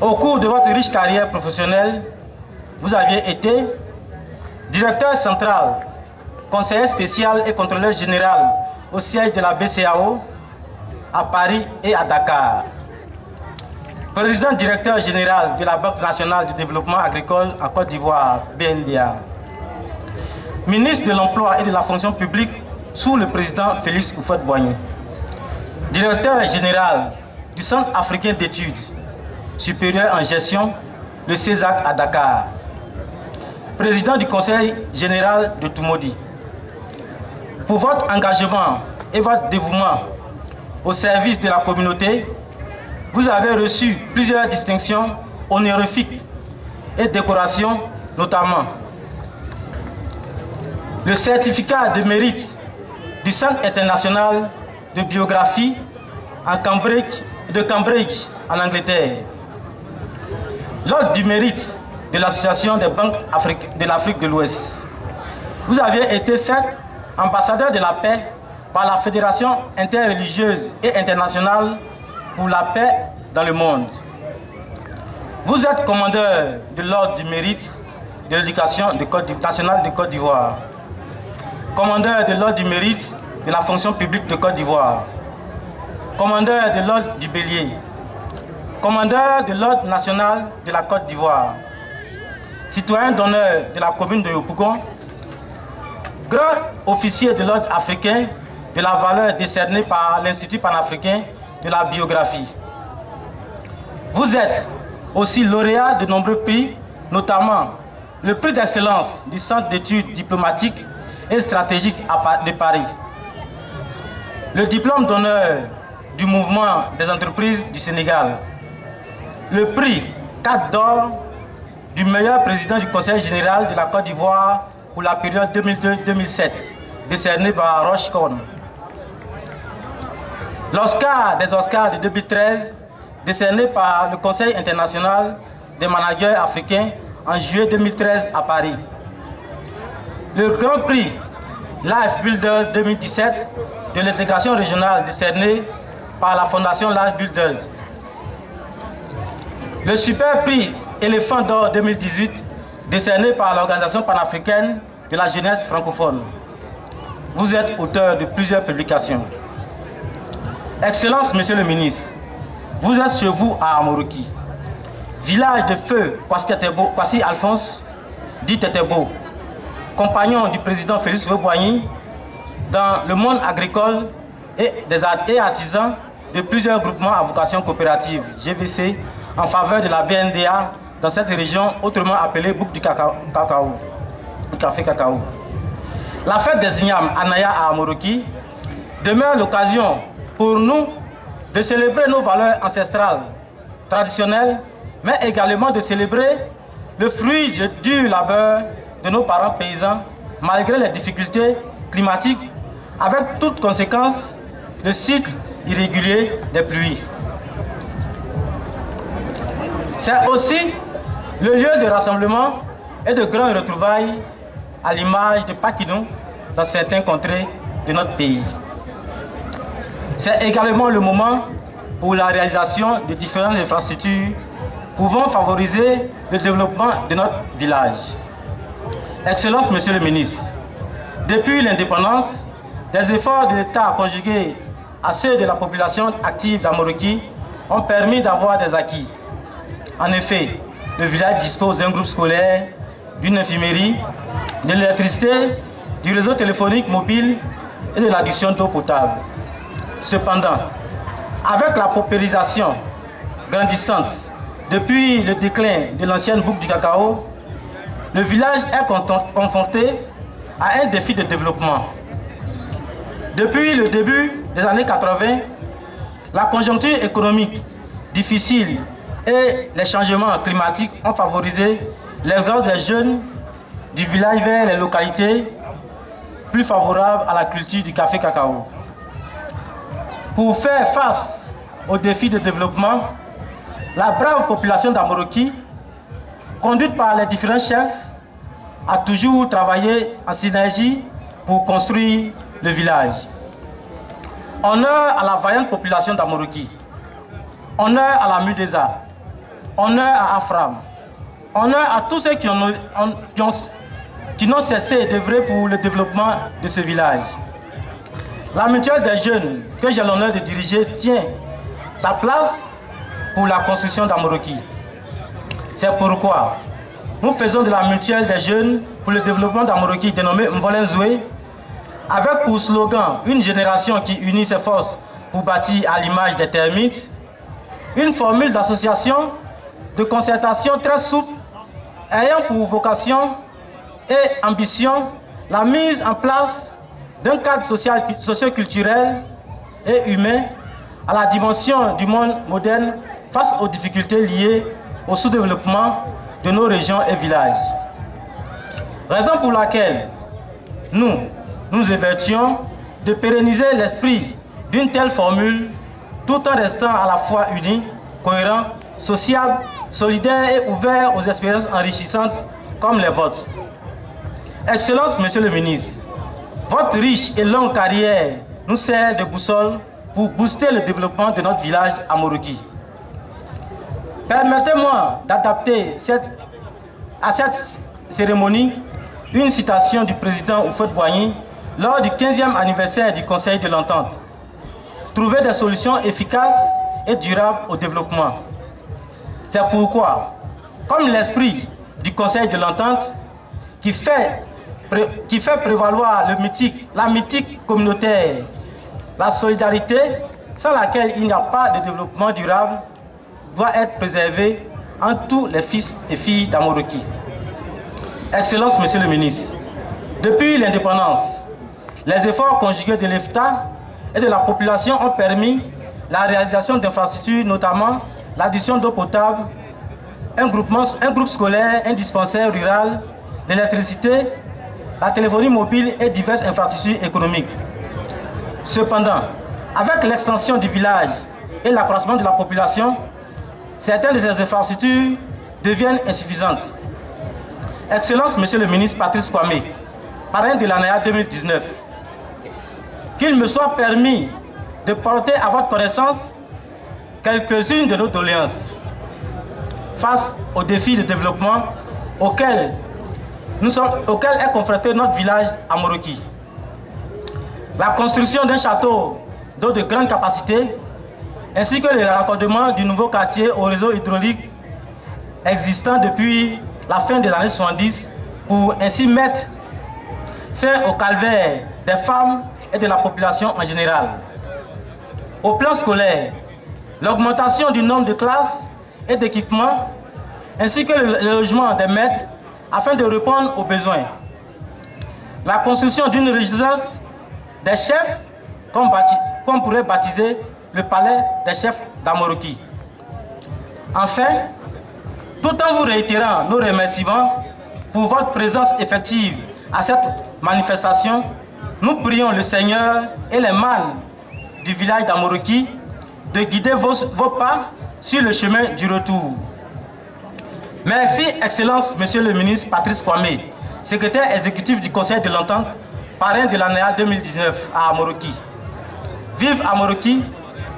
Au cours de votre riche carrière professionnelle, vous aviez été directeur central, conseiller spécial et contrôleur général au siège de la BCAO à Paris et à Dakar. Président directeur général de la Banque nationale de développement agricole en Côte d'Ivoire, BNDA. ministre de l'Emploi et de la Fonction publique sous le président Félix Houphouët-Boigny, directeur général du Centre africain d'études supérieures en gestion, le CESAC à Dakar, président du Conseil général de Toumoudi. Pour votre engagement et votre dévouement au service de la communauté, vous avez reçu plusieurs distinctions honorifiques et décorations, notamment le certificat de mérite du Centre international de biographie de Cambridge en Angleterre, l'ordre du mérite de l'Association des banques de l'Afrique de l'Ouest. Vous aviez été fait ambassadeur de la paix par la Fédération interreligieuse et internationale pour la paix dans le monde. Vous êtes commandeur de l'ordre du mérite de l'éducation nationale de Côte d'Ivoire, commandeur de l'ordre du mérite de la fonction publique de Côte d'Ivoire, commandeur de l'ordre du Bélier, commandeur de l'ordre national de la Côte d'Ivoire, citoyen d'honneur de la commune de Yopougon, grand officier de l'ordre africain de la valeur décernée par l'Institut panafricain de la biographie. Vous êtes aussi lauréat de nombreux prix, notamment le prix d'excellence du Centre d'études diplomatiques et stratégiques de Paris, le diplôme d'honneur du mouvement des entreprises du Sénégal, le prix 4 d'or du meilleur président du Conseil général de la Côte d'Ivoire pour la période 2002-2007, décerné par Roche-Corne. L'Oscar des Oscars de 2013, décerné par le Conseil international des managers africains en juillet 2013 à Paris. Le Grand Prix Life Builder 2017 de l'intégration régionale, décerné par la Fondation Life Builder. Le Super Prix Éléphant d'Or 2018, décerné par l'Organisation panafricaine de la jeunesse francophone. Vous êtes auteur de plusieurs publications. Excellence, Monsieur le ministre, vous êtes chez vous à Amoroki, village de feu Kwasi Alphonse, dit Tetebo, compagnon du président Félix Houphouët-Boigny dans le monde agricole et artisan de plusieurs groupements à vocation coopérative, GVC, en faveur de la BNDA dans cette région autrement appelée Boucle du Café Cacao. La fête des Ignames à Naya à Amoroki demeure l'occasion pour nous de célébrer nos valeurs ancestrales, traditionnelles, mais également de célébrer le fruit du dur labeur de nos parents paysans, malgré les difficultés climatiques, avec toutes conséquences, le cycle irrégulier des pluies. C'est aussi le lieu de rassemblement et de grandes retrouvailles à l'image de Paquinou dans certaines contrées de notre pays. C'est également le moment pour la réalisation de différentes infrastructures pouvant favoriser le développement de notre village. Excellence, Monsieur le ministre, depuis l'indépendance, des efforts de l'État conjugués à ceux de la population active d'Amoroki ont permis d'avoir des acquis. En effet, le village dispose d'un groupe scolaire, d'une infirmerie, de l'électricité, du réseau téléphonique mobile et de l'adduction d'eau potable. Cependant, avec la paupérisation grandissante depuis le déclin de l'ancienne boucle du cacao, le village est confronté à un défi de développement. Depuis le début des années 80, la conjoncture économique difficile et les changements climatiques ont favorisé l'exode des jeunes du village vers les localités plus favorables à la culture du café cacao. Pour faire face aux défis de développement, la brave population d'Amoroki, conduite par les différents chefs, a toujours travaillé en synergie pour construire le village. Honneur à la vaillante population d'Amoroki, honneur à la Mudeza, honneur à Afram, honneur à tous ceux qui n'ont cessé d'œuvrer pour le développement de ce village. La mutuelle des jeunes que j'ai l'honneur de diriger tient sa place pour la construction d'Amoroki. C'est pourquoi nous faisons de la mutuelle des jeunes pour le développement d'Amoroki dénommé Mvolenzoué, avec pour slogan une génération qui unit ses forces pour bâtir à l'image des termites, une formule d'association, de concertation très souple, ayant pour vocation et ambition la mise en place d'un cadre socio-culturel et humain à la dimension du monde moderne face aux difficultés liées au sous-développement de nos régions et villages. Raison pour laquelle nous évertions de pérenniser l'esprit d'une telle formule tout en restant à la fois unis, cohérents, sociables, solidaires et ouverts aux expériences enrichissantes comme les vôtres. Excellence, Monsieur le ministre, votre riche et longue carrière nous sert de boussole pour booster le développement de notre village Amoroki. Permettez-moi d'adapter à cette cérémonie une citation du président Houphouët-Boigny lors du 15e anniversaire du Conseil de l'Entente. Trouver des solutions efficaces et durables au développement. C'est pourquoi, comme l'esprit du Conseil de l'Entente qui fait prévaloir la mythique communautaire, la solidarité sans laquelle il n'y a pas de développement durable, doit être préservée en tous les fils et filles d'Amoroki. Excellence, Monsieur le ministre, depuis l'indépendance, les efforts conjugués de l'État et de la population ont permis la réalisation d'infrastructures, notamment l'addition d'eau potable, un groupe scolaire, un dispensaire rural, de l'électricité, la téléphonie mobile et diverses infrastructures économiques. Cependant, avec l'extension du village et l'accroissement de la population, certaines de ces infrastructures deviennent insuffisantes. Excellence, Monsieur le ministre Patrice Kwame, parrain de l'ANAIA 2019, qu'il me soit permis de porter à votre connaissance quelques-unes de nos doléances face aux défis de développement auxquels est confronté notre village Amoroki. La construction d'un château d'eau de grande capacité, ainsi que le raccordement du nouveau quartier au réseau hydraulique existant depuis la fin des années 70 pour ainsi mettre fin au calvaire des femmes et de la population en général. Au plan scolaire, l'augmentation du nombre de classes et d'équipements, ainsi que le logement des maîtres afin de répondre aux besoins. La construction d'une résidence des chefs, qu'on pourrait baptiser le palais des chefs d'Amoroki. Enfin, tout en vous réitérant nos remerciements pour votre présence effective à cette manifestation, nous prions le Seigneur et les mânes du village d'Amoroki de guider vos pas sur le chemin du retour. Merci, Excellence, Monsieur le ministre Patrice Kwame, secrétaire exécutif du Conseil de l'Entente, parrain de l'ANAIA 2019 à Amoroki. Vive Amoroki,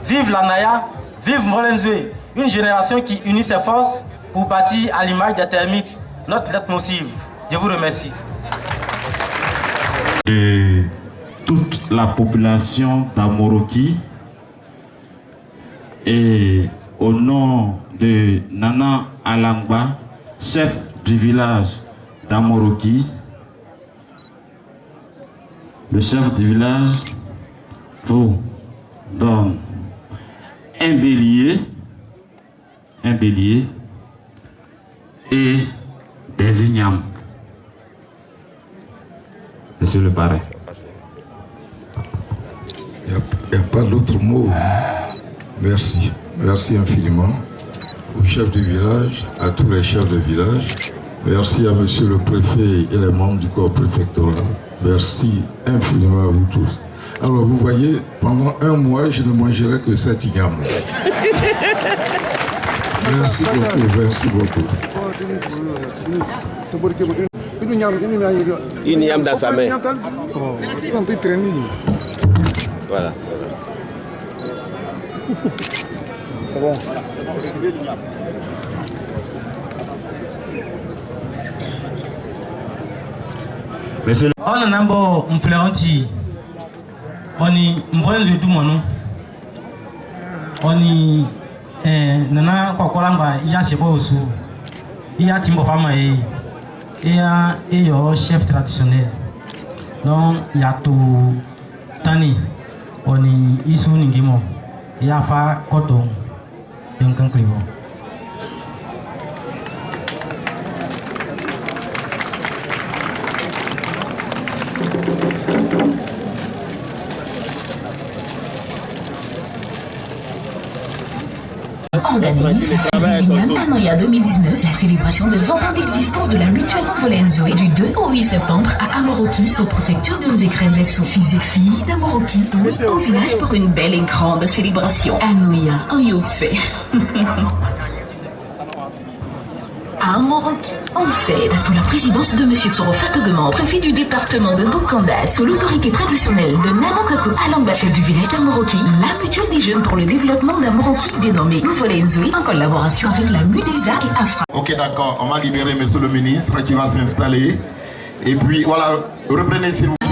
vive l'ANAIA, vive Mvolenzoué, une génération qui unit ses forces pour bâtir à l'image des termites notre lettre nocive. Je vous remercie. Et toute la population d'Amoroki et au nom de Nana Alangba, chef du village d'Amoroki, le chef du village vous donne un bélier et des ignames. Monsieur le parrain. Il n'y a pas d'autre mot. Merci. Merci infiniment au chef du village, à tous les chefs de village. Merci à monsieur le préfet et les membres du corps préfectoral. Merci infiniment à vous tous. Alors vous voyez, pendant un mois, je ne mangerai que 7 ignames. Merci beaucoup, merci beaucoup. Une yam dans sa main. Voilà. C'est bon. On a nambo mfleonti. Oni mvoenzo dumonu. Oni nana kwa kolamba ya sebo osu. Ya timbo fama e. et un chef traditionnel. Donc, il y a tout Tani, on est ici, il y a fa coton, il y a un climat. Organise la fête des Ignames Tanoya 2019, la célébration de 20 ans d'existence de la mutuelle Mvolenzoé du 2 au 8 septembre à Amoroki, sous-préfecture de Nzékrès, fils et filles d'Amoroki, tous au village pour une belle et grande célébration. Anoya, en Yofé. Amoroki, en fait, sous la présidence de M. Soro Fatogeman, préfet du département de Bokanda, sous l'autorité traditionnelle de Nanokako Alamba, chef du village d'Amoroki, la mutuelle des jeunes pour le développement d'Amoroki, dénommée Mvolenzoé, en collaboration avec la MUDESA et AFRA. Ok, d'accord, on va libérer M. le ministre qui va s'installer. Et puis voilà, reprenez s'il vous plaît.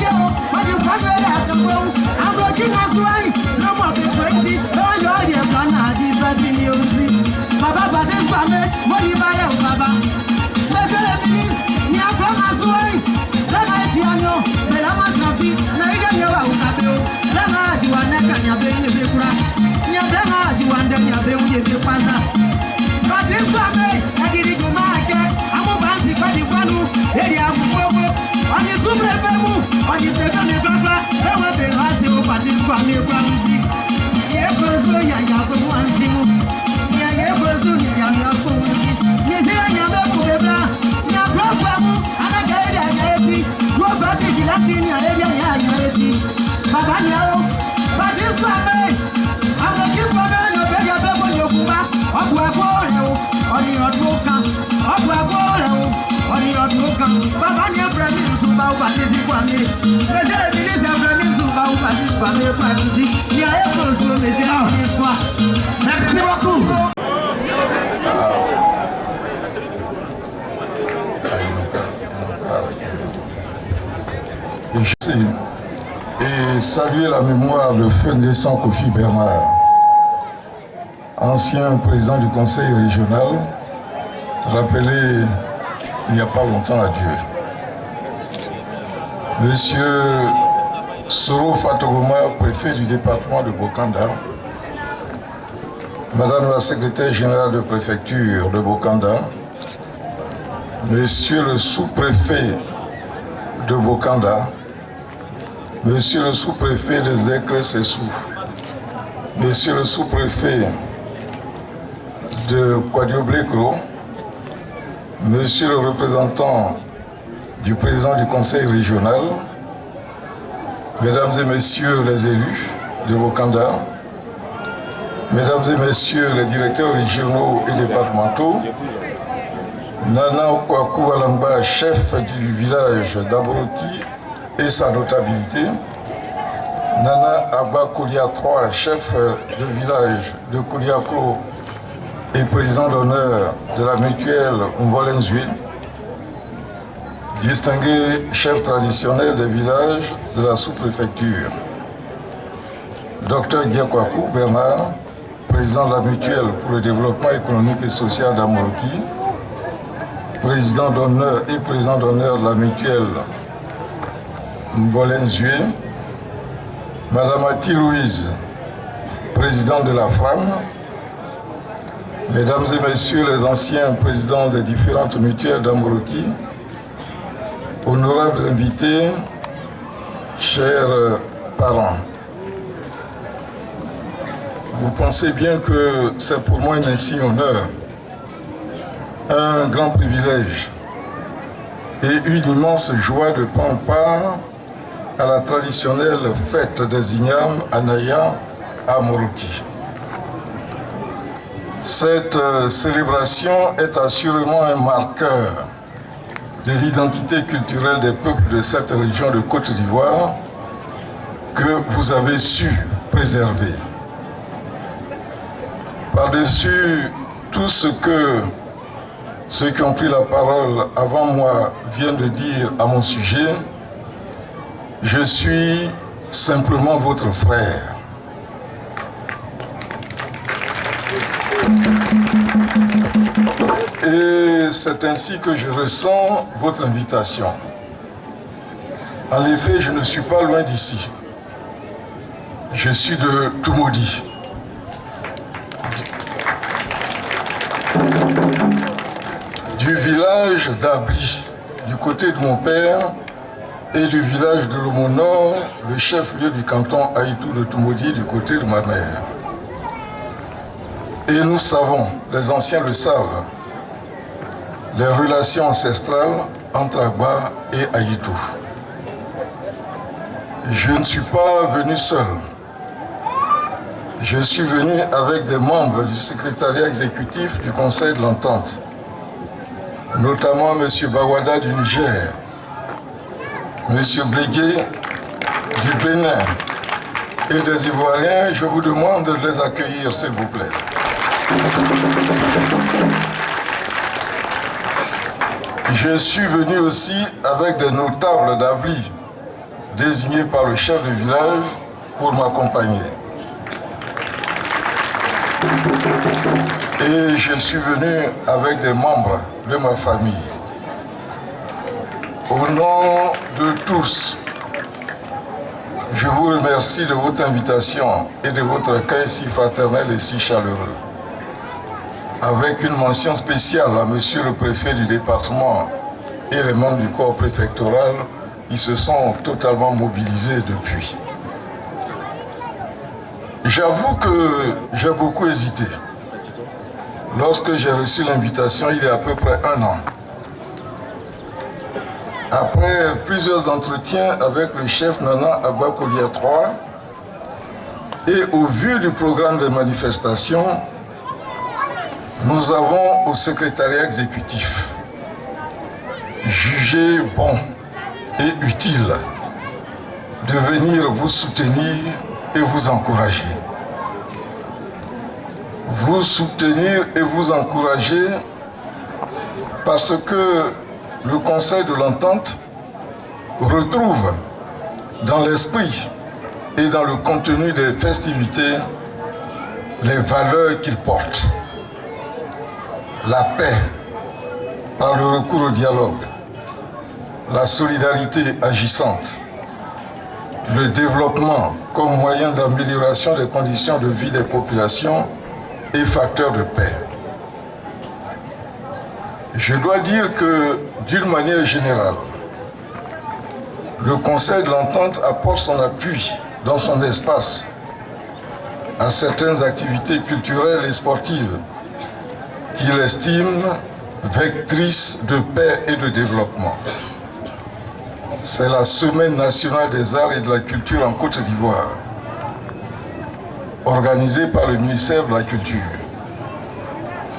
Baba Bade Kwame, Moni Baya Baba. Monsieur le ministre, ni a pas ma soirée. La Maitiano, mais la Masafi, n'a eu à Ukabeo. La Majuana Kanyabe, Yekura. Niabama, Juanda, Yabe, Yekwana. Bade Kwame, Adiri Gumake, Amobansi, Padipanu, Elia Mugo, on est sous-préfet, on est déconné, Baba, et on va déraser au Bade Kwame, Kwame. Yekoro, Yaya, Kouansimu. Merci beaucoup. Et saluer la mémoire de Feu Ndessan Kofi Bernard, ancien président du conseil régional, rappelé il n'y a pas longtemps à Dieu. Monsieur Soro Fatogeman, préfet du département de Bokanda, Madame la secrétaire générale de préfecture de Bokanda, Monsieur le sous-préfet de Bokanda, Monsieur le sous-préfet de Nzékrès-Essou, Monsieur le sous-préfet de Kwadioblekro, Monsieur le représentant du président du conseil régional, Mesdames et Messieurs les élus de Bokanda, Mesdames et Messieurs les directeurs régionaux et départementaux, Nana Okwaku Alamba, chef du village d'Amoroki et sa notabilité, Nana Abba Koulia III, chef de village de Kouliako et président d'honneur de la mutuelle Mvolenzoé, distingué chef traditionnel des villages de la sous-préfecture, Dr Diakwaku Bernard, président de la mutuelle pour le développement économique et social d'Amoroki, président d'honneur et président d'honneur de la mutuelle Mvolenzoé, Madame Ati Louise, présidente de la FRAM, Mesdames et Messieurs les anciens présidents des différentes mutuelles d'Amoroki, honorables invités, chers parents. Vous pensez bien que c'est pour moi un insigne honneur, un grand privilège et une immense joie de prendre part à la traditionnelle fête des Ignames à Naya, à Amoroki. Cette célébration est assurément un marqueur de l'identité culturelle des peuples de cette région de Côte d'Ivoire que vous avez su préserver. Par-dessus tout ce que ceux qui ont pris la parole avant moi viennent de dire à mon sujet, je suis simplement votre frère. Et c'est ainsi que je ressens votre invitation. En effet, je ne suis pas loin d'ici. Je suis de Toumoudi. Du village d'Abli, du côté de mon père, et du village de Lomo Nord, le chef-lieu du canton Haïtou de Toumoudi, du côté de ma mère. Et nous savons, les anciens le savent, les relations ancestrales entre Agba et Haïtou. Je ne suis pas venu seul. Je suis venu avec des membres du secrétariat exécutif du Conseil de l'Entente, notamment M. Bawada du Niger, M. Blégué du Bénin et des Ivoiriens. Je vous demande de les accueillir, s'il vous plaît. Je suis venu aussi avec des notables d'Abli, désignés par le chef de village pour m'accompagner. Et je suis venu avec des membres de ma famille. Au nom de tous, je vous remercie de votre invitation et de votre accueil si fraternel et si chaleureux. Avec une mention spéciale à monsieur le préfet du département et les membres du corps préfectoral, ils se sont totalement mobilisés depuis. J'avoue que j'ai beaucoup hésité. Lorsque j'ai reçu l'invitation, il y a à peu près 1 an. Après plusieurs entretiens avec le chef Nana Agba Kolia III, et au vu du programme des manifestations, nous avons au secrétariat exécutif jugé bon et utile de venir vous soutenir et vous encourager. Vous soutenir et vous encourager parce que le Conseil de l'Entente retrouve dans l'esprit et dans le contenu des festivités les valeurs qu'il porte. La paix par le recours au dialogue, la solidarité agissante, le développement comme moyen d'amélioration des conditions de vie des populations et facteur de paix. Je dois dire que, d'une manière générale, le Conseil de l'Entente apporte son appui dans son espace à certaines activités culturelles et sportives qu'il estime vectrices de paix et de développement. C'est la Semaine nationale des arts et de la culture en Côte d'Ivoire, organisée par le ministère de la Culture.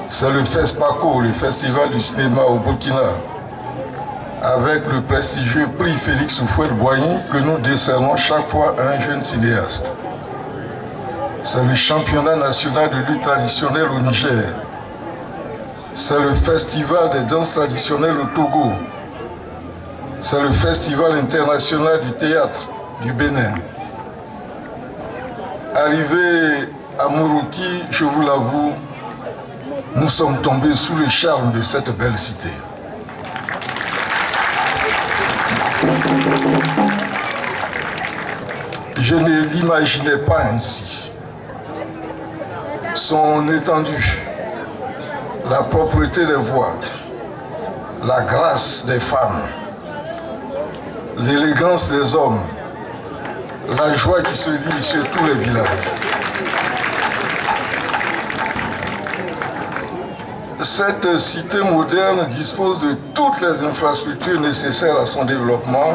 C'est le FESPACO, le Festival du cinéma au Burkina, avec le prestigieux prix Félix Houphouët-Boigny que nous décernons chaque fois à un jeune cinéaste. C'est le championnat national de lutte traditionnelle au Niger. C'est le festival des danses traditionnelles au Togo. C'est le festival international du théâtre du Bénin. Arrivé à Moroki, je vous l'avoue, nous sommes tombés sous le charme de cette belle cité. Je ne l'imaginais pas ainsi. Son étendue, la propreté des voies, la grâce des femmes, l'élégance des hommes, la joie qui se vit sur tous les villages. Cette cité moderne dispose de toutes les infrastructures nécessaires à son développement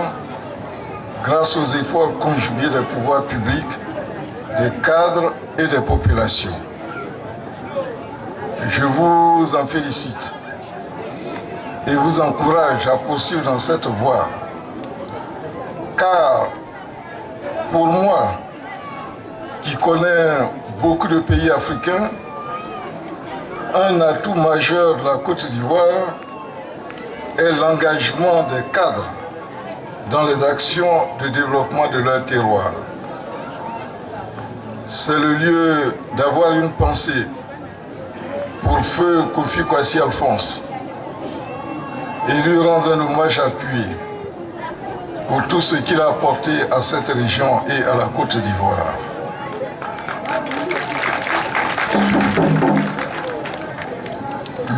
grâce aux efforts conjugués des pouvoirs publics, des cadres et des populations. Je vous en félicite et vous encourage à poursuivre dans cette voie, car pour moi, qui connais beaucoup de pays africains, un atout majeur de la Côte d'Ivoire est l'engagement des cadres dans les actions de développement de leur terroir. C'est le lieu d'avoir une pensée pour feu Kofi Kwasi Alphonse et lui rendre un hommage appuyé pour tout ce qu'il a apporté à cette région et à la Côte d'Ivoire.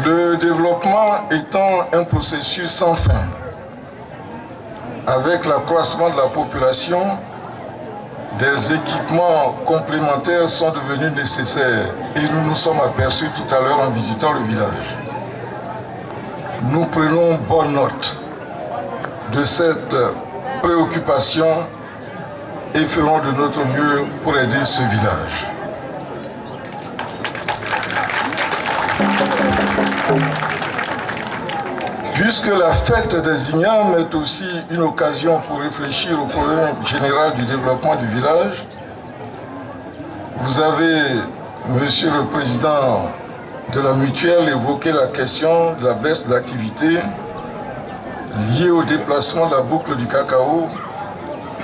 Le développement étant un processus sans fin, avec l'accroissement de la population, des équipements complémentaires sont devenus nécessaires et nous nous sommes aperçus tout à l'heure en visitant le village. Nous prenons bonne note de cette préoccupation et ferons de notre mieux pour aider ce village. Puisque la fête des Ignames est aussi une occasion pour réfléchir au problème général du développement du village, vous avez, Monsieur le Président de la Mutuelle, évoqué la question de la baisse d'activité liée au déplacement de la boucle du cacao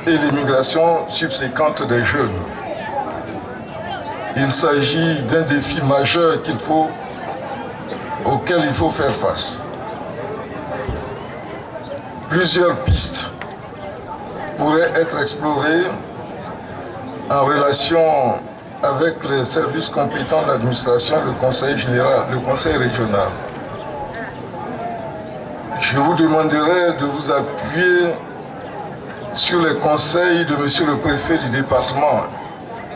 et l'émigration subséquente des jeunes. Il s'agit d'un défi majeur auquel il faut faire face. Plusieurs pistes pourraient être explorées en relation avec les services compétents de l'administration, le conseil général, le conseil régional. Je vous demanderai de vous appuyer sur les conseils de Monsieur le préfet du département,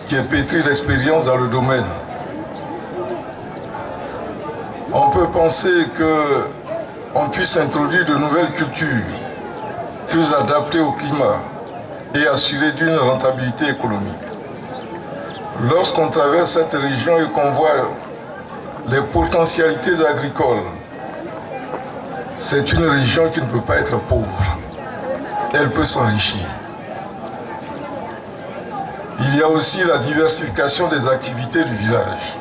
qui est pétri d'expérience dans le domaine. On peut penser qu'on puisse introduire de nouvelles cultures plus adaptées au climat et assurées d'une rentabilité économique. Lorsqu'on traverse cette région et qu'on voit les potentialités agricoles, c'est une région qui ne peut pas être pauvre. Elle peut s'enrichir. Il y a aussi la diversification des activités du village.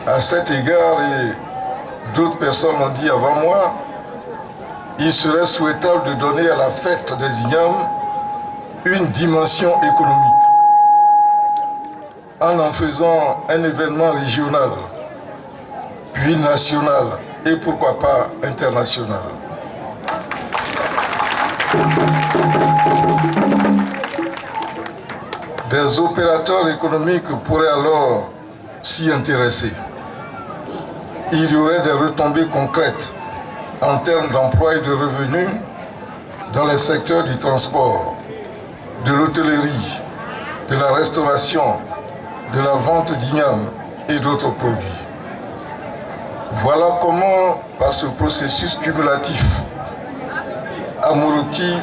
À cet égard, et d'autres personnes l'ont dit avant moi, il serait souhaitable de donner à la fête des Ignames une dimension économique en faisant un événement régional, puis national et pourquoi pas international. Des opérateurs économiques pourraient alors s'y intéresser. Il y aurait des retombées concrètes en termes d'emploi et de revenus dans les secteurs du transport, de l'hôtellerie, de la restauration, de la vente d'igname et d'autres produits. Voilà comment, par ce processus cumulatif, Amoroki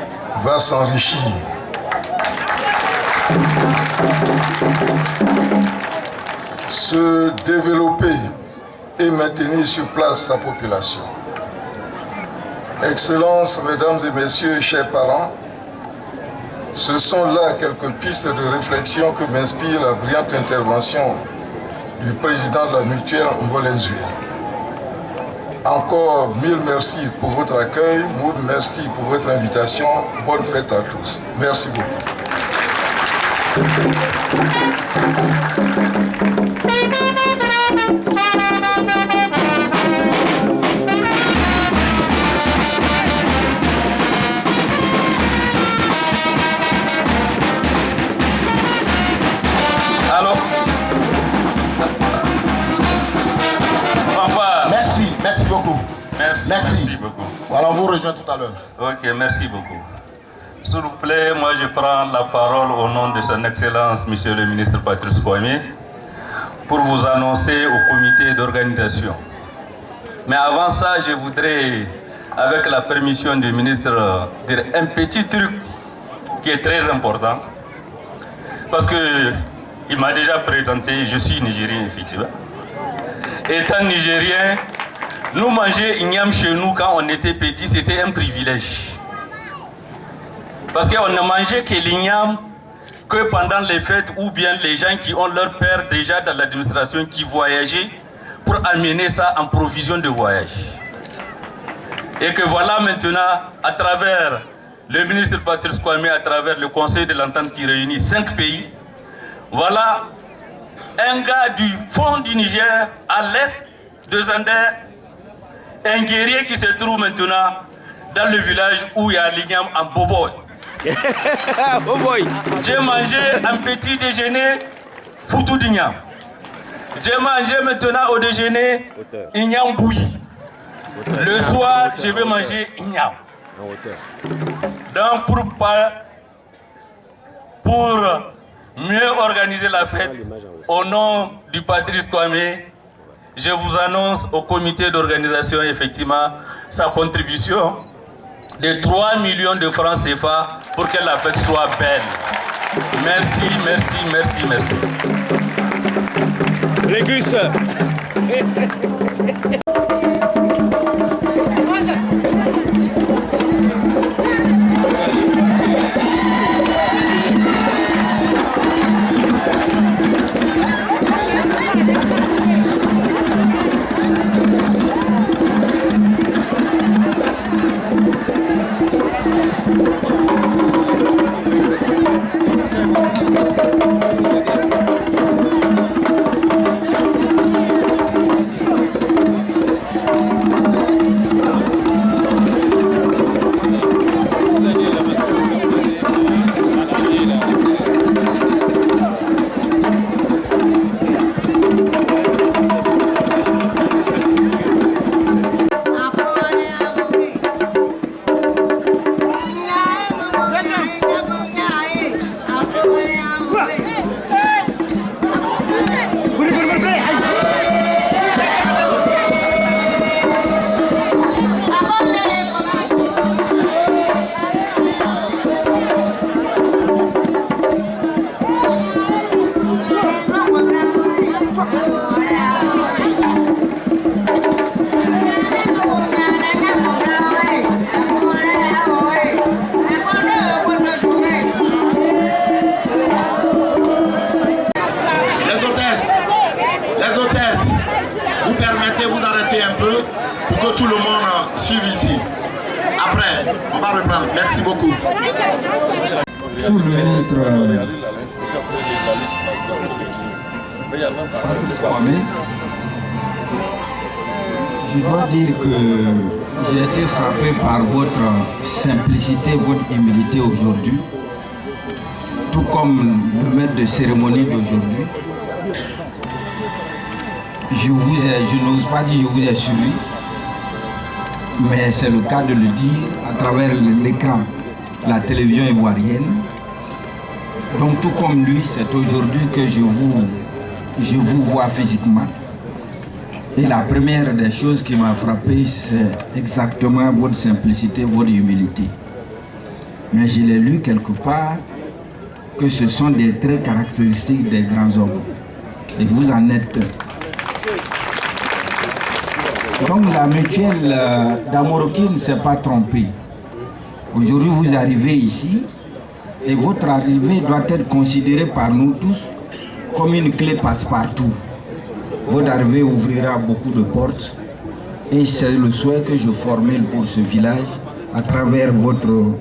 va s'enrichir. Se développer et maintenir sur place sa population. Excellences, Mesdames et Messieurs, chers parents, ce sont là quelques pistes de réflexion que m'inspire la brillante intervention du président de la Mutuelle Ngolenzue. Encore mille merci pour votre accueil, mille merci pour votre invitation. Bonne fête à tous. Merci beaucoup. Alors, Merci beaucoup. Merci beaucoup. Voilà, on vous rejoint tout à l'heure. Ok, merci beaucoup. S'il vous plaît, moi je prends la parole au nom de son Excellence, Monsieur le ministre Patrice Kwame, pour vous annoncer au comité d'organisation. Mais avant ça, je voudrais, avec la permission du ministre, dire un petit truc qui est très important. Parce que il m'a déjà présenté, je suis nigérien effectivement. Étant nigérien, nous manger igname chez nous quand on était petit, c'était un privilège. Parce qu'on ne mangeait que l'igname que pendant les fêtes ou bien les gens qui ont leur père déjà dans l'administration qui voyageaient pour amener ça en provision de voyage. Et que voilà maintenant, à travers le ministre Patrice Kwame, à travers le Conseil de l'Entente qui réunit 5 pays, voilà, un gars du fond du Niger, à l'est de Zander, un guerrier qui se trouve maintenant dans le village où il y a l'igname en Boboy. J'ai mangé un petit déjeuner foutu d'igname. J'ai mangé maintenant au déjeuner igname bouilli. Le soir, je vais manger igname. Donc pour mieux organiser la fête, au nom du Patrice Kwame, je vous annonce au comité d'organisation effectivement sa contribution de 3 millions de francs CFA pour que la fête soit belle. Merci, merci, merci, merci. Régus. Merci beaucoup. Sous le ministre Patrice Kwame, je dois dire que j'ai été frappé par votre simplicité, votre humilité aujourd'hui, tout comme le maître de cérémonie d'aujourd'hui. Je n'ose pas dire je vous ai suivi, mais c'est le cas de le dire à travers l'écran, la télévision ivoirienne. Donc tout comme lui, c'est aujourd'hui que je vous vois physiquement. Et la première des choses qui m'a frappé, c'est exactement votre simplicité, votre humilité. Mais je l'ai lu quelque part que ce sont des traits caractéristiques des grands hommes. Et vous en êtes. Donc la mutuelle d'Amoroki ne s'est pas trompée. Aujourd'hui vous arrivez ici et votre arrivée doit être considérée par nous tous comme une clé passe-partout. Votre arrivée ouvrira beaucoup de portes et c'est le souhait que je formule pour ce village à travers votre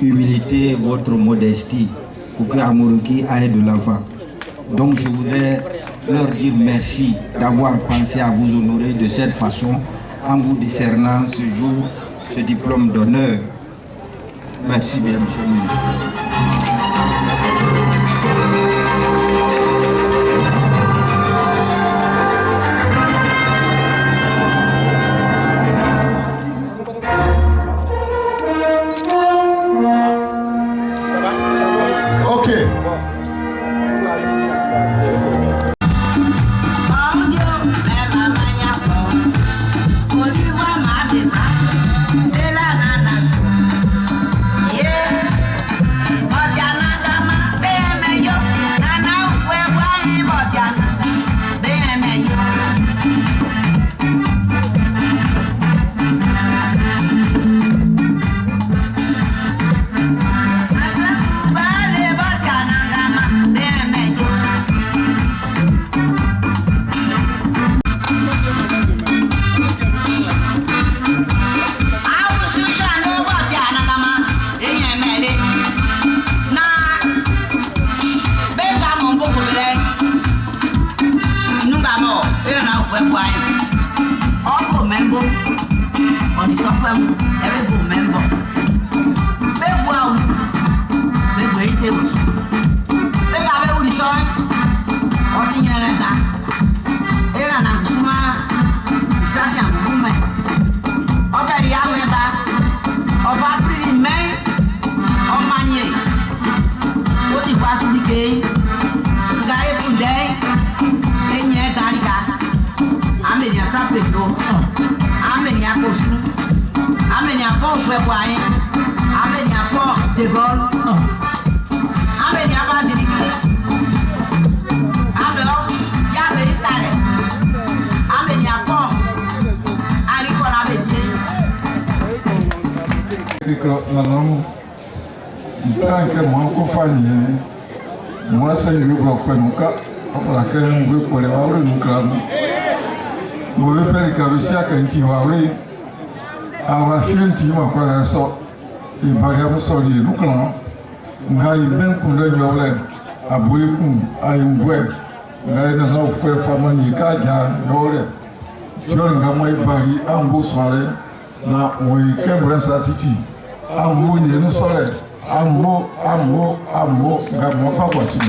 humilité, votre modestie pour que Amoroki aille de l'avant. Donc je voudrais leur dire merci d'avoir pensé à vous honorer de cette façon en vous décernant ce jour, ce diplôme d'honneur. Merci bien, monsieur le ministre. Ça va? Ok. ike nga ekunde enye darika amenya sapeto amenya kosu amenya ko fwe kwaye amenya ko de gol amenya baziriki amelo ya veritare amenya ko ariko na bedie que la langue que moi qu'on fasse moi c'est le gros frère nous cas pour laquelle on veut pour les avoir nous clam on veut faire que aussi à quand tu vas aller à la fin tu vas prendre ça et variable solide nous clam ngai même pour le jour à boycou à une web ngai na la frère famille ka ja yore jore ngamai bari ambo soirée na we kembre satiti ambo ni no sore ambo ga mo pa kwa si